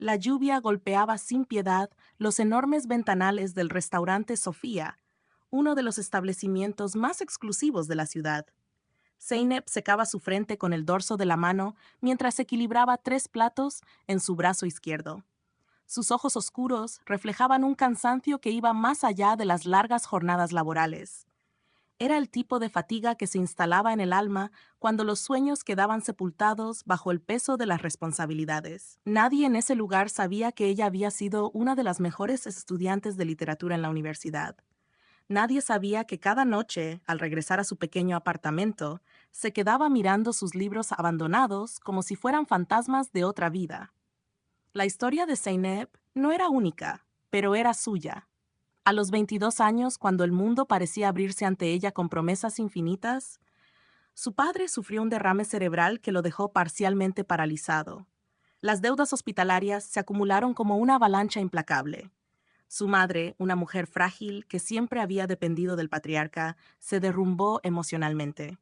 La lluvia golpeaba sin piedad los enormes ventanales del restaurante Sofía, uno de los establecimientos más exclusivos de la ciudad. Zeynep secaba su frente con el dorso de la mano mientras equilibraba 3 platos en su brazo izquierdo. Sus ojos oscuros reflejaban un cansancio que iba más allá de las largas jornadas laborales. Era el tipo de fatiga que se instalaba en el alma cuando los sueños quedaban sepultados bajo el peso de las responsabilidades. Nadie en ese lugar sabía que ella había sido una de las mejores estudiantes de literatura en la universidad. Nadie sabía que cada noche, al regresar a su pequeño apartamento, se quedaba mirando sus libros abandonados como si fueran fantasmas de otra vida. La historia de Zeynep no era única, pero era suya. A los 22 años, cuando el mundo parecía abrirse ante ella con promesas infinitas, su padre sufrió un derrame cerebral que lo dejó parcialmente paralizado. Las deudas hospitalarias se acumularon como una avalancha implacable. Su madre, una mujer frágil que siempre había dependido del patriarca, se derrumbó emocionalmente.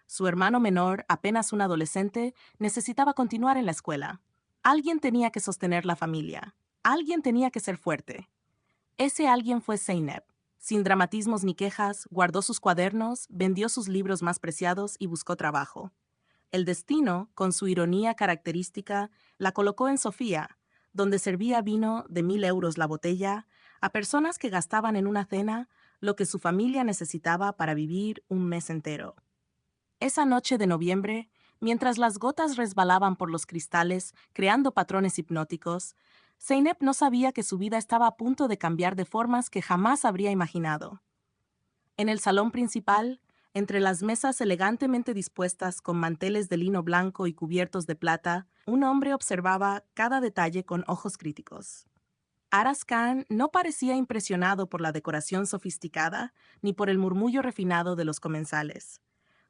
Su hermano menor, apenas un adolescente, necesitaba continuar en la escuela. Alguien tenía que sostener la familia. Alguien tenía que ser fuerte. Ese alguien fue Zeynep. Sin dramatismos ni quejas, guardó sus cuadernos, vendió sus libros más preciados y buscó trabajo. El destino, con su ironía característica, la colocó en Sofía, donde servía vino de 1.000 euros la botella a personas que gastaban en una cena lo que su familia necesitaba para vivir un mes entero. Esa noche de noviembre, mientras las gotas resbalaban por los cristales, creando patrones hipnóticos, Zeynep no sabía que su vida estaba a punto de cambiar de formas que jamás habría imaginado. En el salón principal, entre las mesas elegantemente dispuestas con manteles de lino blanco y cubiertos de plata, un hombre observaba cada detalle con ojos críticos. Aras Khan no parecía impresionado por la decoración sofisticada ni por el murmullo refinado de los comensales.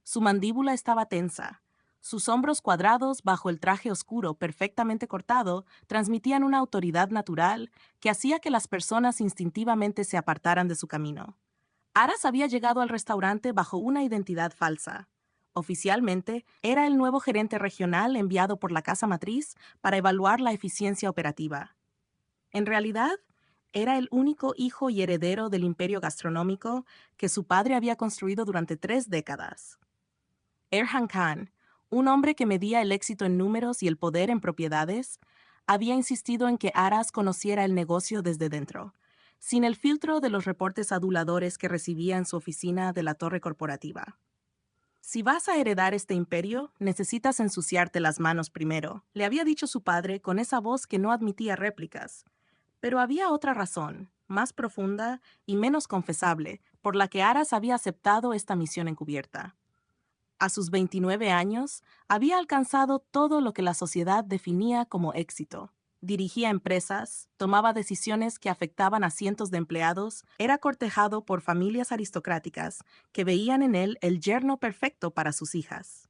Su mandíbula estaba tensa. Sus hombros cuadrados bajo el traje oscuro perfectamente cortado transmitían una autoridad natural que hacía que las personas instintivamente se apartaran de su camino. Aras había llegado al restaurante bajo una identidad falsa. Oficialmente, era el nuevo gerente regional enviado por la casa matriz para evaluar la eficiencia operativa. En realidad, era el único hijo y heredero del imperio gastronómico que su padre había construido durante 3 décadas. Erhan Khan, un hombre que medía el éxito en números y el poder en propiedades, había insistido en que Aras conociera el negocio desde dentro, sin el filtro de los reportes aduladores que recibía en su oficina de la torre corporativa. Si vas a heredar este imperio, necesitas ensuciarte las manos primero, le había dicho su padre con esa voz que no admitía réplicas. Pero había otra razón, más profunda y menos confesable, por la que Aras había aceptado esta misión encubierta. A sus 29 años, había alcanzado todo lo que la sociedad definía como éxito. Dirigía empresas, tomaba decisiones que afectaban a cientos de empleados, era cortejado por familias aristocráticas que veían en él el yerno perfecto para sus hijas.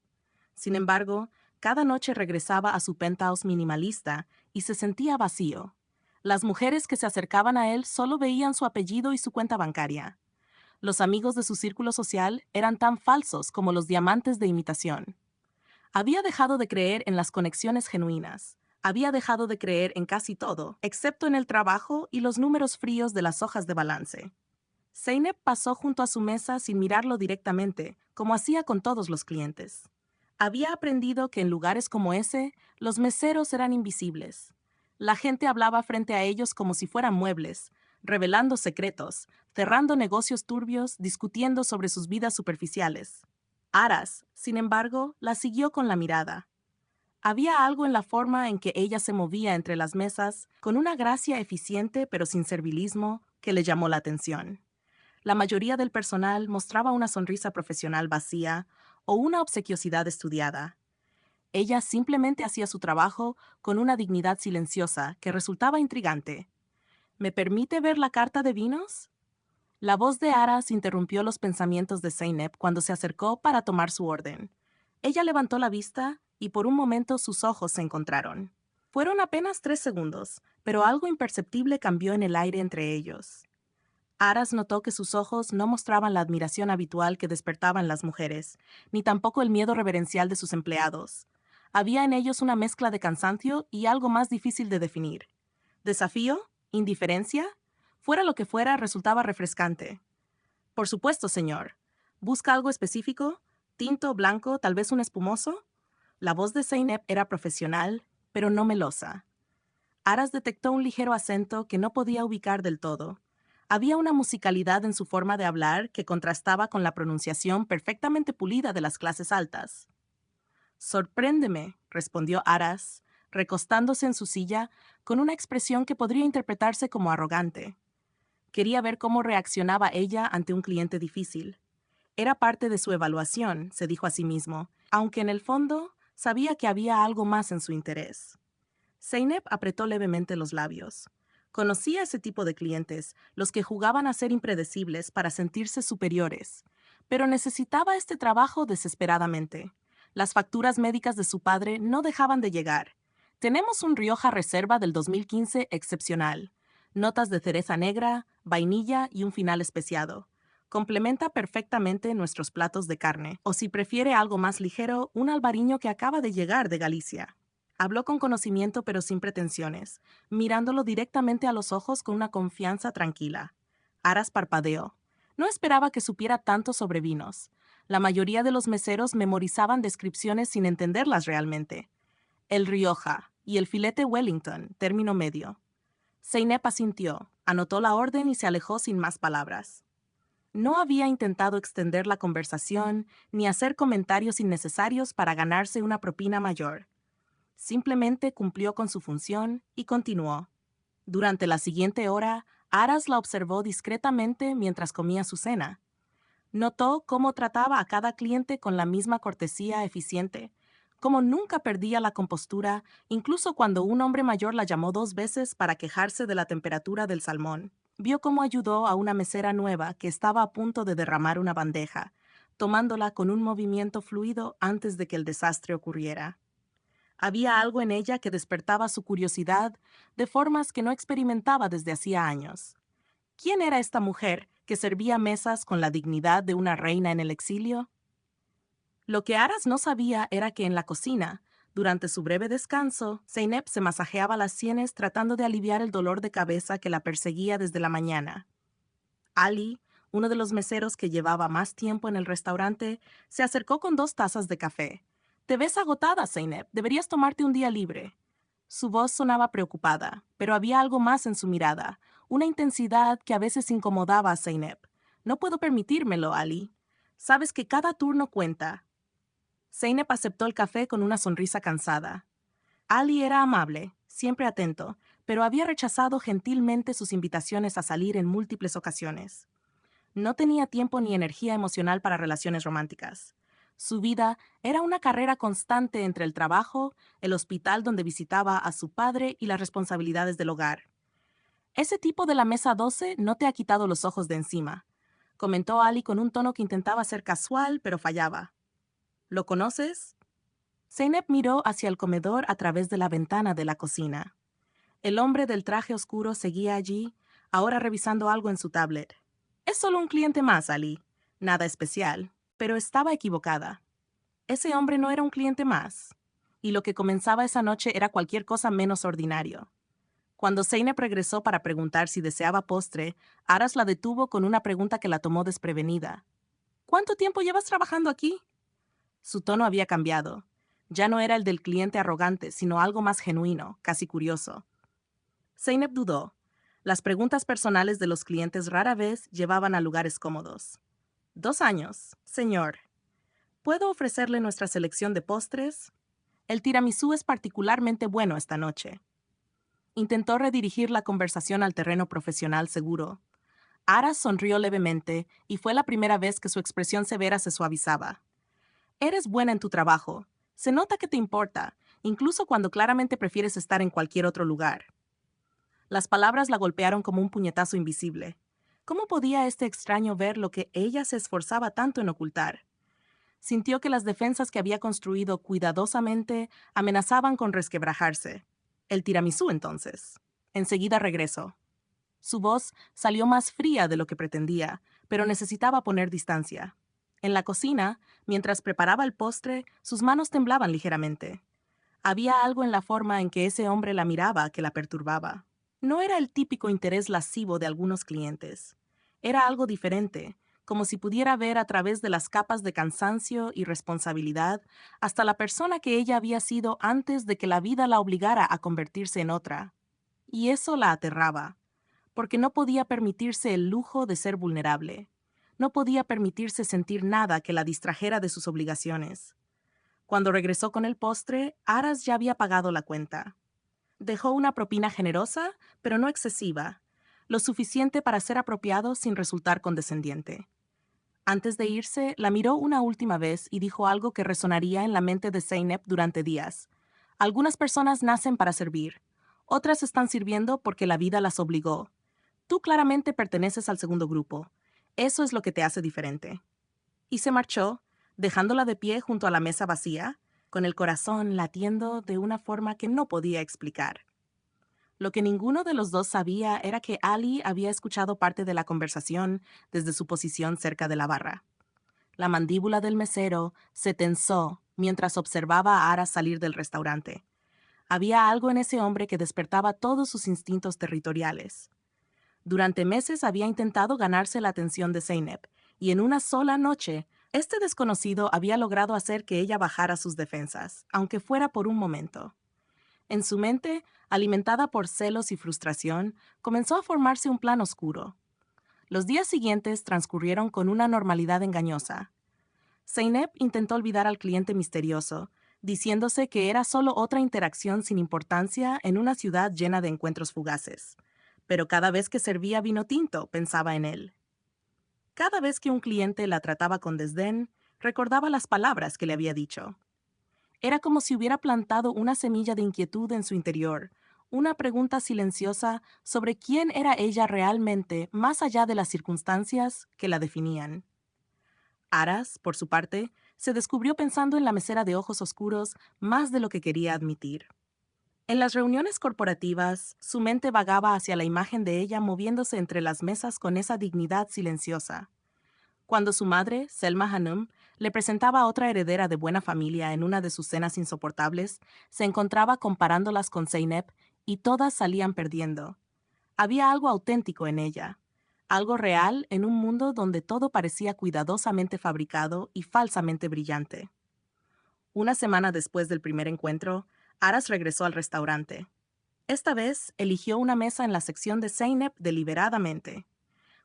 Sin embargo, cada noche regresaba a su penthouse minimalista y se sentía vacío. Las mujeres que se acercaban a él solo veían su apellido y su cuenta bancaria. Los amigos de su círculo social eran tan falsos como los diamantes de imitación. Había dejado de creer en las conexiones genuinas. Había dejado de creer en casi todo, excepto en el trabajo y los números fríos de las hojas de balance. Zeynep pasó junto a su mesa sin mirarlo directamente, como hacía con todos los clientes. Había aprendido que en lugares como ese, los meseros eran invisibles. La gente hablaba frente a ellos como si fueran muebles, revelando secretos, cerrando negocios turbios, discutiendo sobre sus vidas superficiales. Aras, sin embargo, la siguió con la mirada. Había algo en la forma en que ella se movía entre las mesas, con una gracia eficiente pero sin servilismo, que le llamó la atención. La mayoría del personal mostraba una sonrisa profesional vacía o una obsequiosidad estudiada. Ella simplemente hacía su trabajo con una dignidad silenciosa que resultaba intrigante. ¿Me permite ver la carta de vinos? La voz de Aras interrumpió los pensamientos de Zeynep cuando se acercó para tomar su orden. Ella levantó la vista y por un momento sus ojos se encontraron. Fueron apenas 3 segundos, pero algo imperceptible cambió en el aire entre ellos. Aras notó que sus ojos no mostraban la admiración habitual que despertaban las mujeres, ni tampoco el miedo reverencial de sus empleados. Había en ellos una mezcla de cansancio y algo más difícil de definir. ¿Desafío? ¿Indiferencia? Fuera lo que fuera, resultaba refrescante. Por supuesto, señor. ¿Busca algo específico? ¿Tinto, blanco, tal vez un espumoso? La voz de Zeynep era profesional, pero no melosa. Aras detectó un ligero acento que no podía ubicar del todo. Había una musicalidad en su forma de hablar que contrastaba con la pronunciación perfectamente pulida de las clases altas. Sorpréndeme, respondió Aras, recostándose en su silla con una expresión que podría interpretarse como arrogante. Quería ver cómo reaccionaba ella ante un cliente difícil. Era parte de su evaluación, se dijo a sí mismo, aunque en el fondo sabía que había algo más en su interés. Zeynep apretó levemente los labios. Conocía ese tipo de clientes, los que jugaban a ser impredecibles para sentirse superiores, pero necesitaba este trabajo desesperadamente. Las facturas médicas de su padre no dejaban de llegar. Tenemos un Rioja Reserva del 2015 excepcional. Notas de cereza negra, vainilla y un final especiado. Complementa perfectamente nuestros platos de carne, o si prefiere algo más ligero, un albariño que acaba de llegar de Galicia. Habló con conocimiento pero sin pretensiones, mirándolo directamente a los ojos con una confianza tranquila. Aras parpadeó. No esperaba que supiera tanto sobre vinos. La mayoría de los meseros memorizaban descripciones sin entenderlas realmente. El Rioja y el filete Wellington, término medio. Zeynep asintió, anotó la orden y se alejó sin más palabras. No había intentado extender la conversación ni hacer comentarios innecesarios para ganarse una propina mayor. Simplemente cumplió con su función y continuó. Durante la siguiente hora, Aras la observó discretamente mientras comía su cena. Notó cómo trataba a cada cliente con la misma cortesía eficiente, cómo nunca perdía la compostura, incluso cuando un hombre mayor la llamó 2 veces para quejarse de la temperatura del salmón. Vio cómo ayudó a una mesera nueva que estaba a punto de derramar una bandeja, tomándola con un movimiento fluido antes de que el desastre ocurriera. Había algo en ella que despertaba su curiosidad de formas que no experimentaba desde hacía años. ¿Quién era esta mujer que servía mesas con la dignidad de una reina en el exilio? Lo que Aras no sabía era que en la cocina, durante su breve descanso, Zeynep se masajeaba las sienes tratando de aliviar el dolor de cabeza que la perseguía desde la mañana. Ali, uno de los meseros que llevaba más tiempo en el restaurante, se acercó con 2 tazas de café. Te ves agotada, Zeynep. Deberías tomarte un día libre. Su voz sonaba preocupada, pero había algo más en su mirada, una intensidad que a veces incomodaba a Zeynep. No puedo permitírmelo, Ali. Sabes que cada turno cuenta. Zeynep aceptó el café con una sonrisa cansada. Ali era amable, siempre atento, pero había rechazado gentilmente sus invitaciones a salir en múltiples ocasiones. No tenía tiempo ni energía emocional para relaciones románticas. Su vida era una carrera constante entre el trabajo, el hospital donde visitaba a su padre y las responsabilidades del hogar. Ese tipo de la mesa 12 no te ha quitado los ojos de encima, comentó Ali con un tono que intentaba ser casual, pero fallaba. ¿Lo conoces? Zeynep miró hacia el comedor a través de la ventana de la cocina. El hombre del traje oscuro seguía allí, ahora revisando algo en su tablet. Es solo un cliente más, Ali. Nada especial, pero estaba equivocada. Ese hombre no era un cliente más, y lo que comenzaba esa noche era cualquier cosa menos ordinario. Cuando Zeynep regresó para preguntar si deseaba postre, Aras la detuvo con una pregunta que la tomó desprevenida. ¿Cuánto tiempo llevas trabajando aquí? Su tono había cambiado. Ya no era el del cliente arrogante, sino algo más genuino, casi curioso. Zeynep dudó. Las preguntas personales de los clientes rara vez llevaban a lugares cómodos. 2 años, señor. ¿Puedo ofrecerle nuestra selección de postres? El tiramisú es particularmente bueno esta noche. Intentó redirigir la conversación al terreno profesional seguro. Aras sonrió levemente y fue la primera vez que su expresión severa se suavizaba. Eres buena en tu trabajo. Se nota que te importa, incluso cuando claramente prefieres estar en cualquier otro lugar. Las palabras la golpearon como un puñetazo invisible. ¿Cómo podía este extraño ver lo que ella se esforzaba tanto en ocultar? Sintió que las defensas que había construido cuidadosamente amenazaban con resquebrajarse. El tiramisú, entonces. Enseguida regresó. Su voz salió más fría de lo que pretendía, pero necesitaba poner distancia. En la cocina, mientras preparaba el postre, sus manos temblaban ligeramente. Había algo en la forma en que ese hombre la miraba que la perturbaba. No era el típico interés lascivo de algunos clientes. Era algo diferente, como si pudiera ver a través de las capas de cansancio y responsabilidad hasta la persona que ella había sido antes de que la vida la obligara a convertirse en otra. Y eso la aterraba, porque no podía permitirse el lujo de ser vulnerable. No podía permitirse sentir nada que la distrajera de sus obligaciones. Cuando regresó con el postre, Aras ya había pagado la cuenta. Dejó una propina generosa, pero no excesiva, lo suficiente para ser apropiado sin resultar condescendiente. Antes de irse, la miró una última vez y dijo algo que resonaría en la mente de Zeynep durante días. Algunas personas nacen para servir, otras están sirviendo porque la vida las obligó. Tú claramente perteneces al segundo grupo. Eso es lo que te hace diferente. Y se marchó, dejándola de pie junto a la mesa vacía, con el corazón latiendo de una forma que no podía explicar. Lo que ninguno de los dos sabía era que Ali había escuchado parte de la conversación desde su posición cerca de la barra. La mandíbula del mesero se tensó mientras observaba a Ara salir del restaurante. Había algo en ese hombre que despertaba todos sus instintos territoriales. Durante meses había intentado ganarse la atención de Zeynep, y en una sola noche, este desconocido había logrado hacer que ella bajara sus defensas, aunque fuera por un momento. En su mente, alimentada por celos y frustración, comenzó a formarse un plan oscuro. Los días siguientes transcurrieron con una normalidad engañosa. Zeynep intentó olvidar al cliente misterioso, diciéndose que era solo otra interacción sin importancia en una ciudad llena de encuentros fugaces. Pero cada vez que servía vino tinto, pensaba en él. Cada vez que un cliente la trataba con desdén, recordaba las palabras que le había dicho. Era como si hubiera plantado una semilla de inquietud en su interior, una pregunta silenciosa sobre quién era ella realmente más allá de las circunstancias que la definían. Aras, por su parte, se descubrió pensando en la mesera de ojos oscuros más de lo que quería admitir. En las reuniones corporativas, su mente vagaba hacia la imagen de ella moviéndose entre las mesas con esa dignidad silenciosa. Cuando su madre, Selma Hanum, le presentaba a otra heredera de buena familia en una de sus cenas insoportables, se encontraba comparándolas con Zeynep y todas salían perdiendo. Había algo auténtico en ella, algo real en un mundo donde todo parecía cuidadosamente fabricado y falsamente brillante. Una semana después del primer encuentro, Aras regresó al restaurante. Esta vez eligió una mesa en la sección de Zeynep deliberadamente.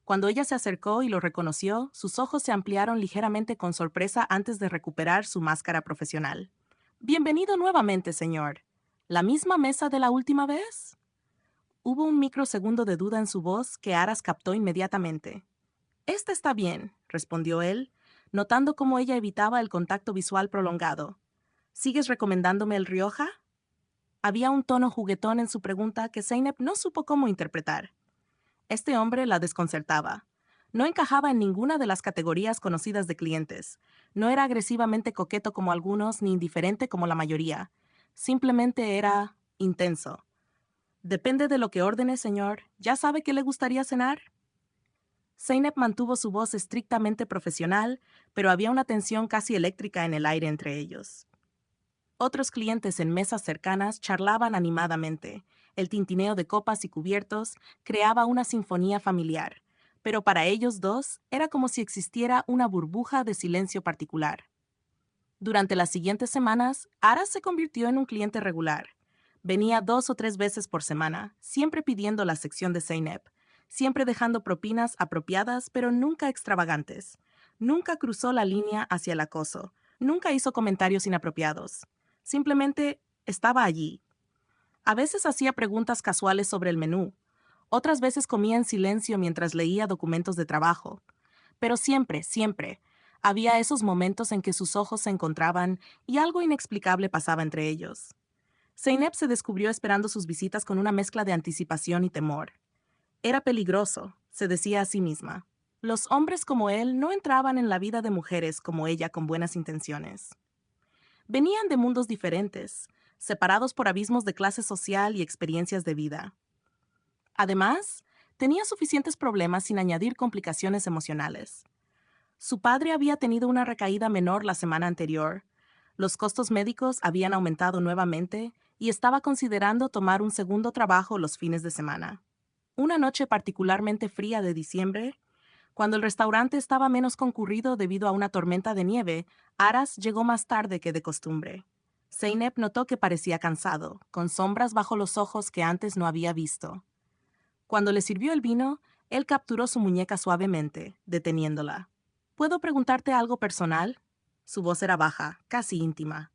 Cuando ella se acercó y lo reconoció, sus ojos se ampliaron ligeramente con sorpresa antes de recuperar su máscara profesional. Bienvenido nuevamente, señor. ¿La misma mesa de la última vez? Hubo un microsegundo de duda en su voz que Aras captó inmediatamente. Esta está bien, respondió él, notando cómo ella evitaba el contacto visual prolongado. ¿Sigues recomendándome el Rioja? Había un tono juguetón en su pregunta que Zeynep no supo cómo interpretar. Este hombre la desconcertaba. No encajaba en ninguna de las categorías conocidas de clientes. No era agresivamente coqueto como algunos ni indiferente como la mayoría. Simplemente era intenso. Depende de lo que ordene, señor. ¿Ya sabe qué le gustaría cenar? Zeynep mantuvo su voz estrictamente profesional, pero había una tensión casi eléctrica en el aire entre ellos. Otros clientes en mesas cercanas charlaban animadamente. El tintineo de copas y cubiertos creaba una sinfonía familiar, pero para ellos dos era como si existiera una burbuja de silencio particular. Durante las siguientes semanas, Aras se convirtió en un cliente regular. Venía 2 o 3 veces por semana, siempre pidiendo la sección de Zeynep, siempre dejando propinas apropiadas pero nunca extravagantes. Nunca cruzó la línea hacia el acoso, nunca hizo comentarios inapropiados. Simplemente estaba allí. A veces hacía preguntas casuales sobre el menú, otras veces comía en silencio mientras leía documentos de trabajo. Pero siempre, siempre, había esos momentos en que sus ojos se encontraban y algo inexplicable pasaba entre ellos. Zeynep se descubrió esperando sus visitas con una mezcla de anticipación y temor. Era peligroso, se decía a sí misma. Los hombres como él no entraban en la vida de mujeres como ella con buenas intenciones. Venían de mundos diferentes, separados por abismos de clase social y experiencias de vida. Además, tenía suficientes problemas sin añadir complicaciones emocionales. Su padre había tenido una recaída menor la semana anterior. Los costos médicos habían aumentado nuevamente y estaba considerando tomar un segundo trabajo los fines de semana. Una noche particularmente fría de diciembre, cuando el restaurante estaba menos concurrido debido a una tormenta de nieve, Aras llegó más tarde que de costumbre. Zeynep notó que parecía cansado, con sombras bajo los ojos que antes no había visto. Cuando le sirvió el vino, él capturó su muñeca suavemente, deteniéndola. ¿Puedo preguntarte algo personal? Su voz era baja, casi íntima.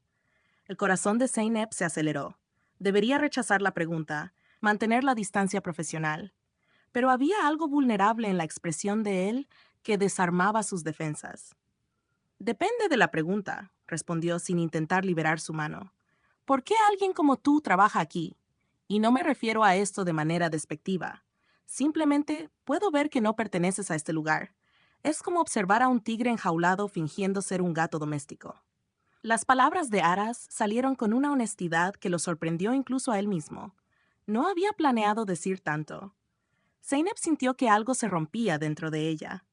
El corazón de Zeynep se aceleró. Debería rechazar la pregunta, mantener la distancia profesional. Pero había algo vulnerable en la expresión de él que desarmaba sus defensas. Depende de la pregunta, respondió sin intentar liberar su mano. ¿Por qué alguien como tú trabaja aquí? Y no me refiero a esto de manera despectiva. Simplemente puedo ver que no perteneces a este lugar. Es como observar a un tigre enjaulado fingiendo ser un gato doméstico. Las palabras de Aras salieron con una honestidad que lo sorprendió incluso a él mismo. No había planeado decir tanto. Zeynep sintió que algo se rompía dentro de ella.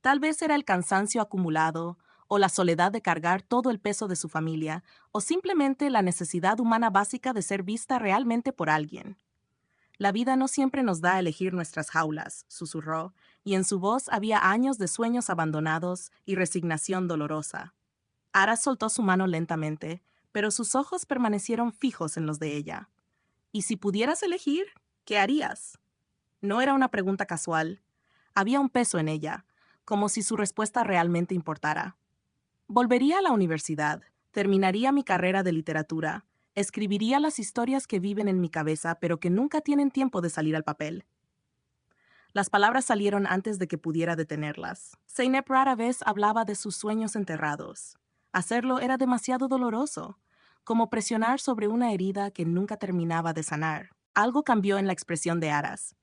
Tal vez era el cansancio acumulado, o la soledad de cargar todo el peso de su familia, o simplemente la necesidad humana básica de ser vista realmente por alguien. La vida no siempre nos da a elegir nuestras jaulas, susurró, y en su voz había años de sueños abandonados y resignación dolorosa. Ara soltó su mano lentamente, pero sus ojos permanecieron fijos en los de ella. ¿Y si pudieras elegir, qué harías? No era una pregunta casual. Había un peso en ella, como si su respuesta realmente importara. Volvería a la universidad, terminaría mi carrera de literatura, escribiría las historias que viven en mi cabeza pero que nunca tienen tiempo de salir al papel. Las palabras salieron antes de que pudiera detenerlas. Zeynep rara vez hablaba de sus sueños enterrados. Hacerlo era demasiado doloroso, como presionar sobre una herida que nunca terminaba de sanar. Algo cambió en la expresión de Aras.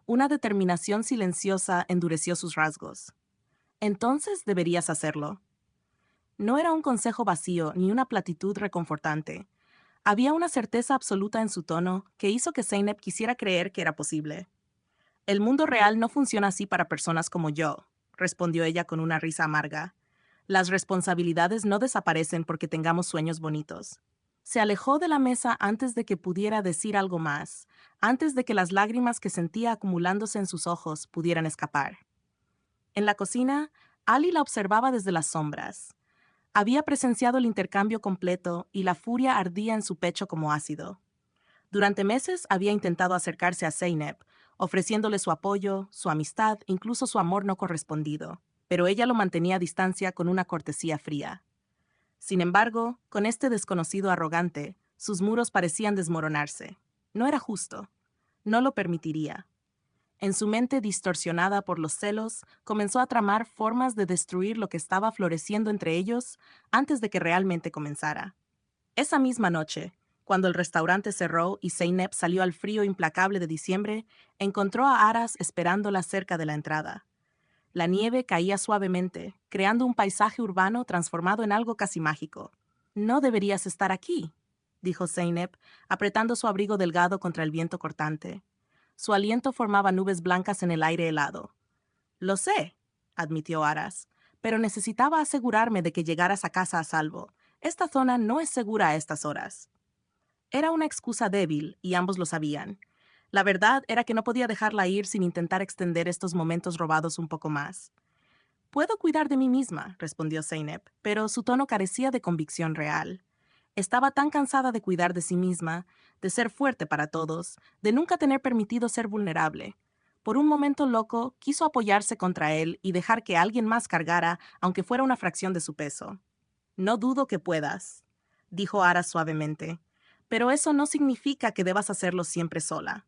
Una determinación silenciosa endureció sus rasgos. Entonces deberías hacerlo. No era un consejo vacío ni una platitud reconfortante. Había una certeza absoluta en su tono que hizo que Zeynep quisiera creer que era posible. El mundo real no funciona así para personas como yo, respondió ella con una risa amarga. Las responsabilidades no desaparecen porque tengamos sueños bonitos. Se alejó de la mesa antes de que pudiera decir algo más, antes de que las lágrimas que sentía acumulándose en sus ojos pudieran escapar. En la cocina, Ali la observaba desde las sombras. Había presenciado el intercambio completo y la furia ardía en su pecho como ácido. Durante meses había intentado acercarse a Zeynep, ofreciéndole su apoyo, su amistad, incluso su amor no correspondido, pero ella lo mantenía a distancia con una cortesía fría. Sin embargo, con este desconocido arrogante, sus muros parecían desmoronarse. No era justo. No lo permitiría. En su mente distorsionada por los celos, comenzó a tramar formas de destruir lo que estaba floreciendo entre ellos antes de que realmente comenzara. Esa misma noche, cuando el restaurante cerró y Zeynep salió al frío implacable de diciembre, encontró a Aras esperándola cerca de la entrada. La nieve caía suavemente, creando un paisaje urbano transformado en algo casi mágico. «No deberías estar aquí», dijo Zeynep, apretando su abrigo delgado contra el viento cortante. Su aliento formaba nubes blancas en el aire helado. «Lo sé», admitió Aras, «pero necesitaba asegurarme de que llegaras a casa a salvo. Esta zona no es segura a estas horas». Era una excusa débil, y ambos lo sabían. La verdad era que no podía dejarla ir sin intentar extender estos momentos robados un poco más. «Puedo cuidar de mí misma», respondió Zeynep, pero su tono carecía de convicción real. Estaba tan cansada de cuidar de sí misma, de ser fuerte para todos, de nunca tener permitido ser vulnerable. Por un momento loco, quiso apoyarse contra él y dejar que alguien más cargara, aunque fuera una fracción de su peso. «No dudo que puedas», dijo Ara suavemente, «pero eso no significa que debas hacerlo siempre sola».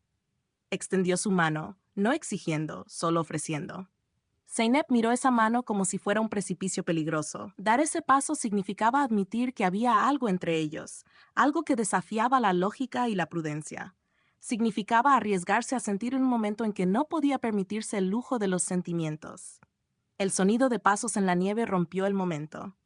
Extendió su mano, no exigiendo, solo ofreciendo. Zeynep miró esa mano como si fuera un precipicio peligroso. Dar ese paso significaba admitir que había algo entre ellos, algo que desafiaba la lógica y la prudencia. Significaba arriesgarse a sentir un momento en que no podía permitirse el lujo de los sentimientos. El sonido de pasos en la nieve rompió el momento.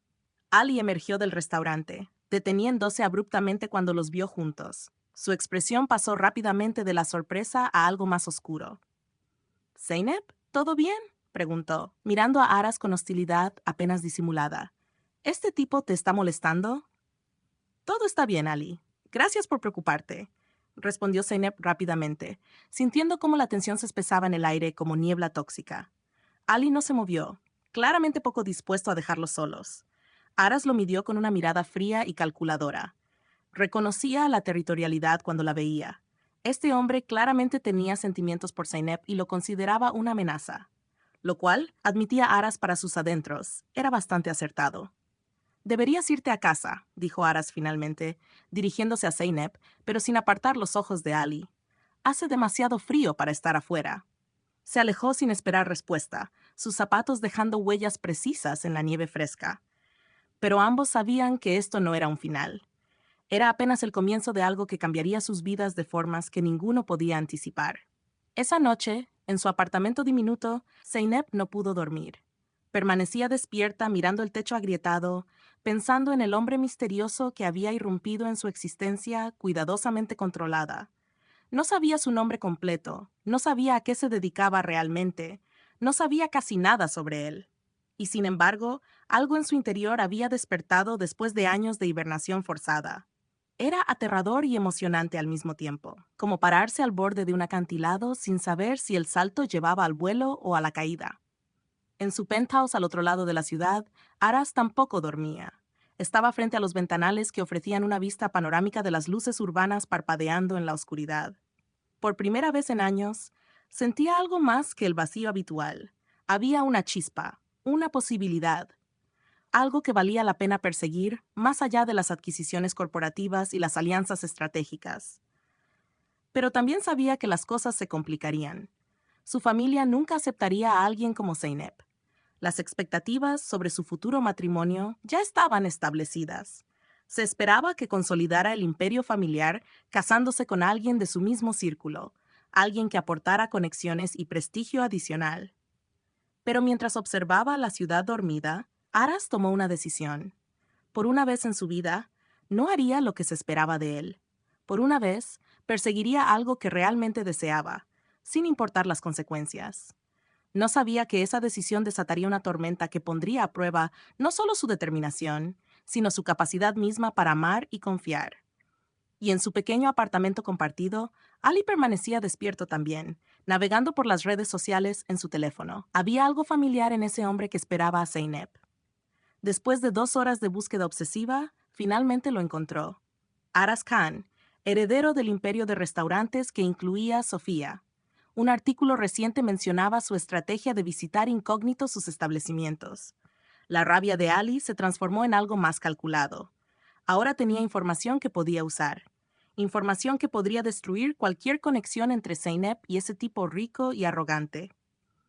Ali emergió del restaurante, deteniéndose abruptamente cuando los vio juntos. Su expresión pasó rápidamente de la sorpresa a algo más oscuro. «¿Zeynep? ¿Todo bien?», preguntó, mirando a Aras con hostilidad apenas disimulada. «¿Este tipo te está molestando?». Todo está bien, Ali. Gracias por preocuparte, respondió Zeynep rápidamente, sintiendo cómo la tensión se espesaba en el aire como niebla tóxica. Ali no se movió, claramente poco dispuesto a dejarlos solos. Aras lo midió con una mirada fría y calculadora. Reconocía la territorialidad cuando la veía. Este hombre claramente tenía sentimientos por Zeynep y lo consideraba una amenaza, lo cual admitía Aras para sus adentros. Era bastante acertado. Deberías irte a casa, dijo Aras finalmente, dirigiéndose a Zeynep, pero sin apartar los ojos de Ali. Hace demasiado frío para estar afuera. Se alejó sin esperar respuesta, sus zapatos dejando huellas precisas en la nieve fresca. Pero ambos sabían que esto no era un final. Era apenas el comienzo de algo que cambiaría sus vidas de formas que ninguno podía anticipar. Esa noche, en su apartamento diminuto, Zeynep no pudo dormir. Permanecía despierta mirando el techo agrietado, pensando en el hombre misterioso que había irrumpido en su existencia cuidadosamente controlada. No sabía su nombre completo, no sabía a qué se dedicaba realmente, no sabía casi nada sobre él. Y sin embargo, algo en su interior había despertado después de años de hibernación forzada. Era aterrador y emocionante al mismo tiempo, como pararse al borde de un acantilado sin saber si el salto llevaba al vuelo o a la caída. En su penthouse al otro lado de la ciudad, Aras tampoco dormía. Estaba frente a los ventanales que ofrecían una vista panorámica de las luces urbanas parpadeando en la oscuridad. Por primera vez en años, sentía algo más que el vacío habitual. Había una chispa, una posibilidad, algo que valía la pena perseguir más allá de las adquisiciones corporativas y las alianzas estratégicas. Pero también sabía que las cosas se complicarían. Su familia nunca aceptaría a alguien como Zeynep. Las expectativas sobre su futuro matrimonio ya estaban establecidas. Se esperaba que consolidara el imperio familiar casándose con alguien de su mismo círculo, alguien que aportara conexiones y prestigio adicional. Pero mientras observaba la ciudad dormida, Aras tomó una decisión. Por una vez en su vida, no haría lo que se esperaba de él. Por una vez, perseguiría algo que realmente deseaba, sin importar las consecuencias. No sabía que esa decisión desataría una tormenta que pondría a prueba no solo su determinación, sino su capacidad misma para amar y confiar. Y en su pequeño apartamento compartido, Ali permanecía despierto también, navegando por las redes sociales en su teléfono. Había algo familiar en ese hombre que esperaba a Zeynep. Después de 2 horas de búsqueda obsesiva, finalmente lo encontró. Aras Khan, heredero del imperio de restaurantes que incluía Sofía. Un artículo reciente mencionaba su estrategia de visitar incógnito sus establecimientos. La rabia de Ali se transformó en algo más calculado. Ahora tenía información que podía usar. Información que podría destruir cualquier conexión entre Zeynep y ese tipo rico y arrogante.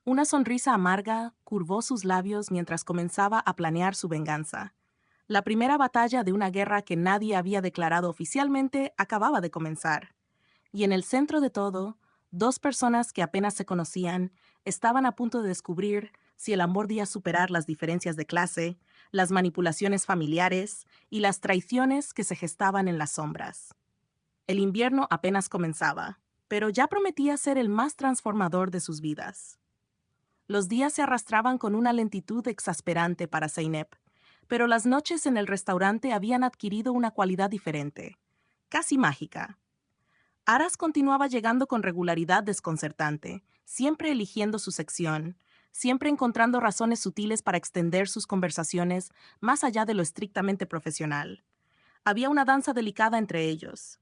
Una sonrisa amarga curvó sus labios mientras comenzaba a planear su venganza. La primera batalla de una guerra que nadie había declarado oficialmente acababa de comenzar. Y en el centro de todo, dos personas que apenas se conocían estaban a punto de descubrir si el amor podía superar las diferencias de clase, las manipulaciones familiares y las traiciones que se gestaban en las sombras. El invierno apenas comenzaba, pero ya prometía ser el más transformador de sus vidas. Los días se arrastraban con una lentitud exasperante para Zeynep, pero las noches en el restaurante habían adquirido una cualidad diferente, casi mágica. Aras continuaba llegando con regularidad desconcertante, siempre eligiendo su sección, siempre encontrando razones sutiles para extender sus conversaciones más allá de lo estrictamente profesional. Había una danza delicada entre ellos,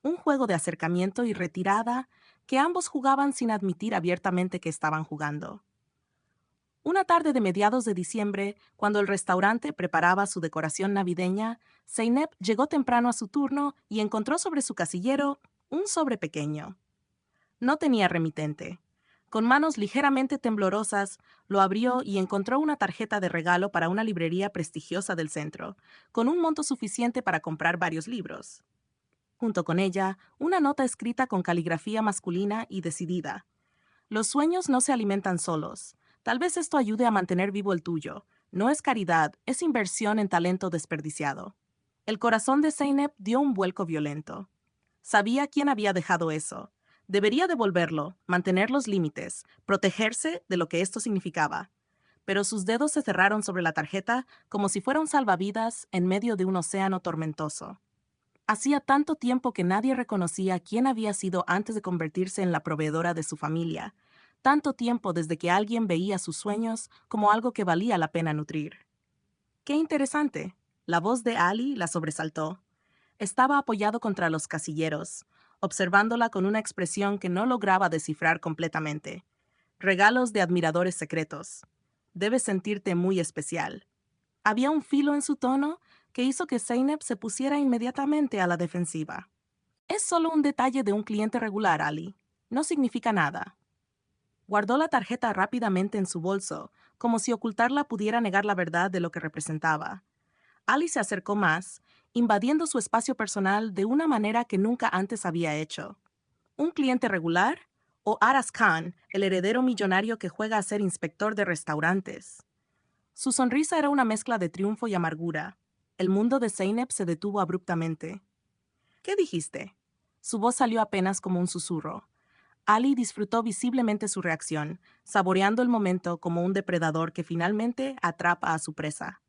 un juego de acercamiento y retirada que ambos jugaban sin admitir abiertamente que estaban jugando. Una tarde de mediados de diciembre, cuando el restaurante preparaba su decoración navideña, Zeynep llegó temprano a su turno y encontró sobre su casillero un sobre pequeño. No tenía remitente. Con manos ligeramente temblorosas, lo abrió y encontró una tarjeta de regalo para una librería prestigiosa del centro, con un monto suficiente para comprar varios libros. Junto con ella, una nota escrita con caligrafía masculina y decidida. Los sueños no se alimentan solos. Tal vez esto ayude a mantener vivo el tuyo. No es caridad, es inversión en talento desperdiciado. El corazón de Zeynep dio un vuelco violento. Sabía quién había dejado eso. Debería devolverlo, mantener los límites, protegerse de lo que esto significaba. pero sus dedos se cerraron sobre la tarjeta como si fuera un salvavidas en medio de un océano tormentoso. Hacía tanto tiempo que nadie reconocía quién había sido antes de convertirse en la proveedora de su familia, tanto tiempo desde que alguien veía sus sueños como algo que valía la pena nutrir. ¡Qué interesante! La voz de Ali la sobresaltó. Estaba apoyado contra los casilleros, observándola con una expresión que no lograba descifrar completamente. Regalos de admiradores secretos. Debes sentirte muy especial. Había un filo en su tono que hizo que Zeynep se pusiera inmediatamente a la defensiva. Es solo un detalle de un cliente regular, Ali. No significa nada. Guardó la tarjeta rápidamente en su bolso, como si ocultarla pudiera negar la verdad de lo que representaba. Ali se acercó más, invadiendo su espacio personal de una manera que nunca antes había hecho. ¿Un cliente regular? ¿O Aras Khan, el heredero millonario que juega a ser inspector de restaurantes? Su sonrisa era una mezcla de triunfo y amargura. El mundo de Zeynep se detuvo abruptamente. ¿Qué dijiste? Su voz salió apenas como un susurro. Ali disfrutó visiblemente su reacción, saboreando el momento como un depredador que finalmente atrapa a su presa.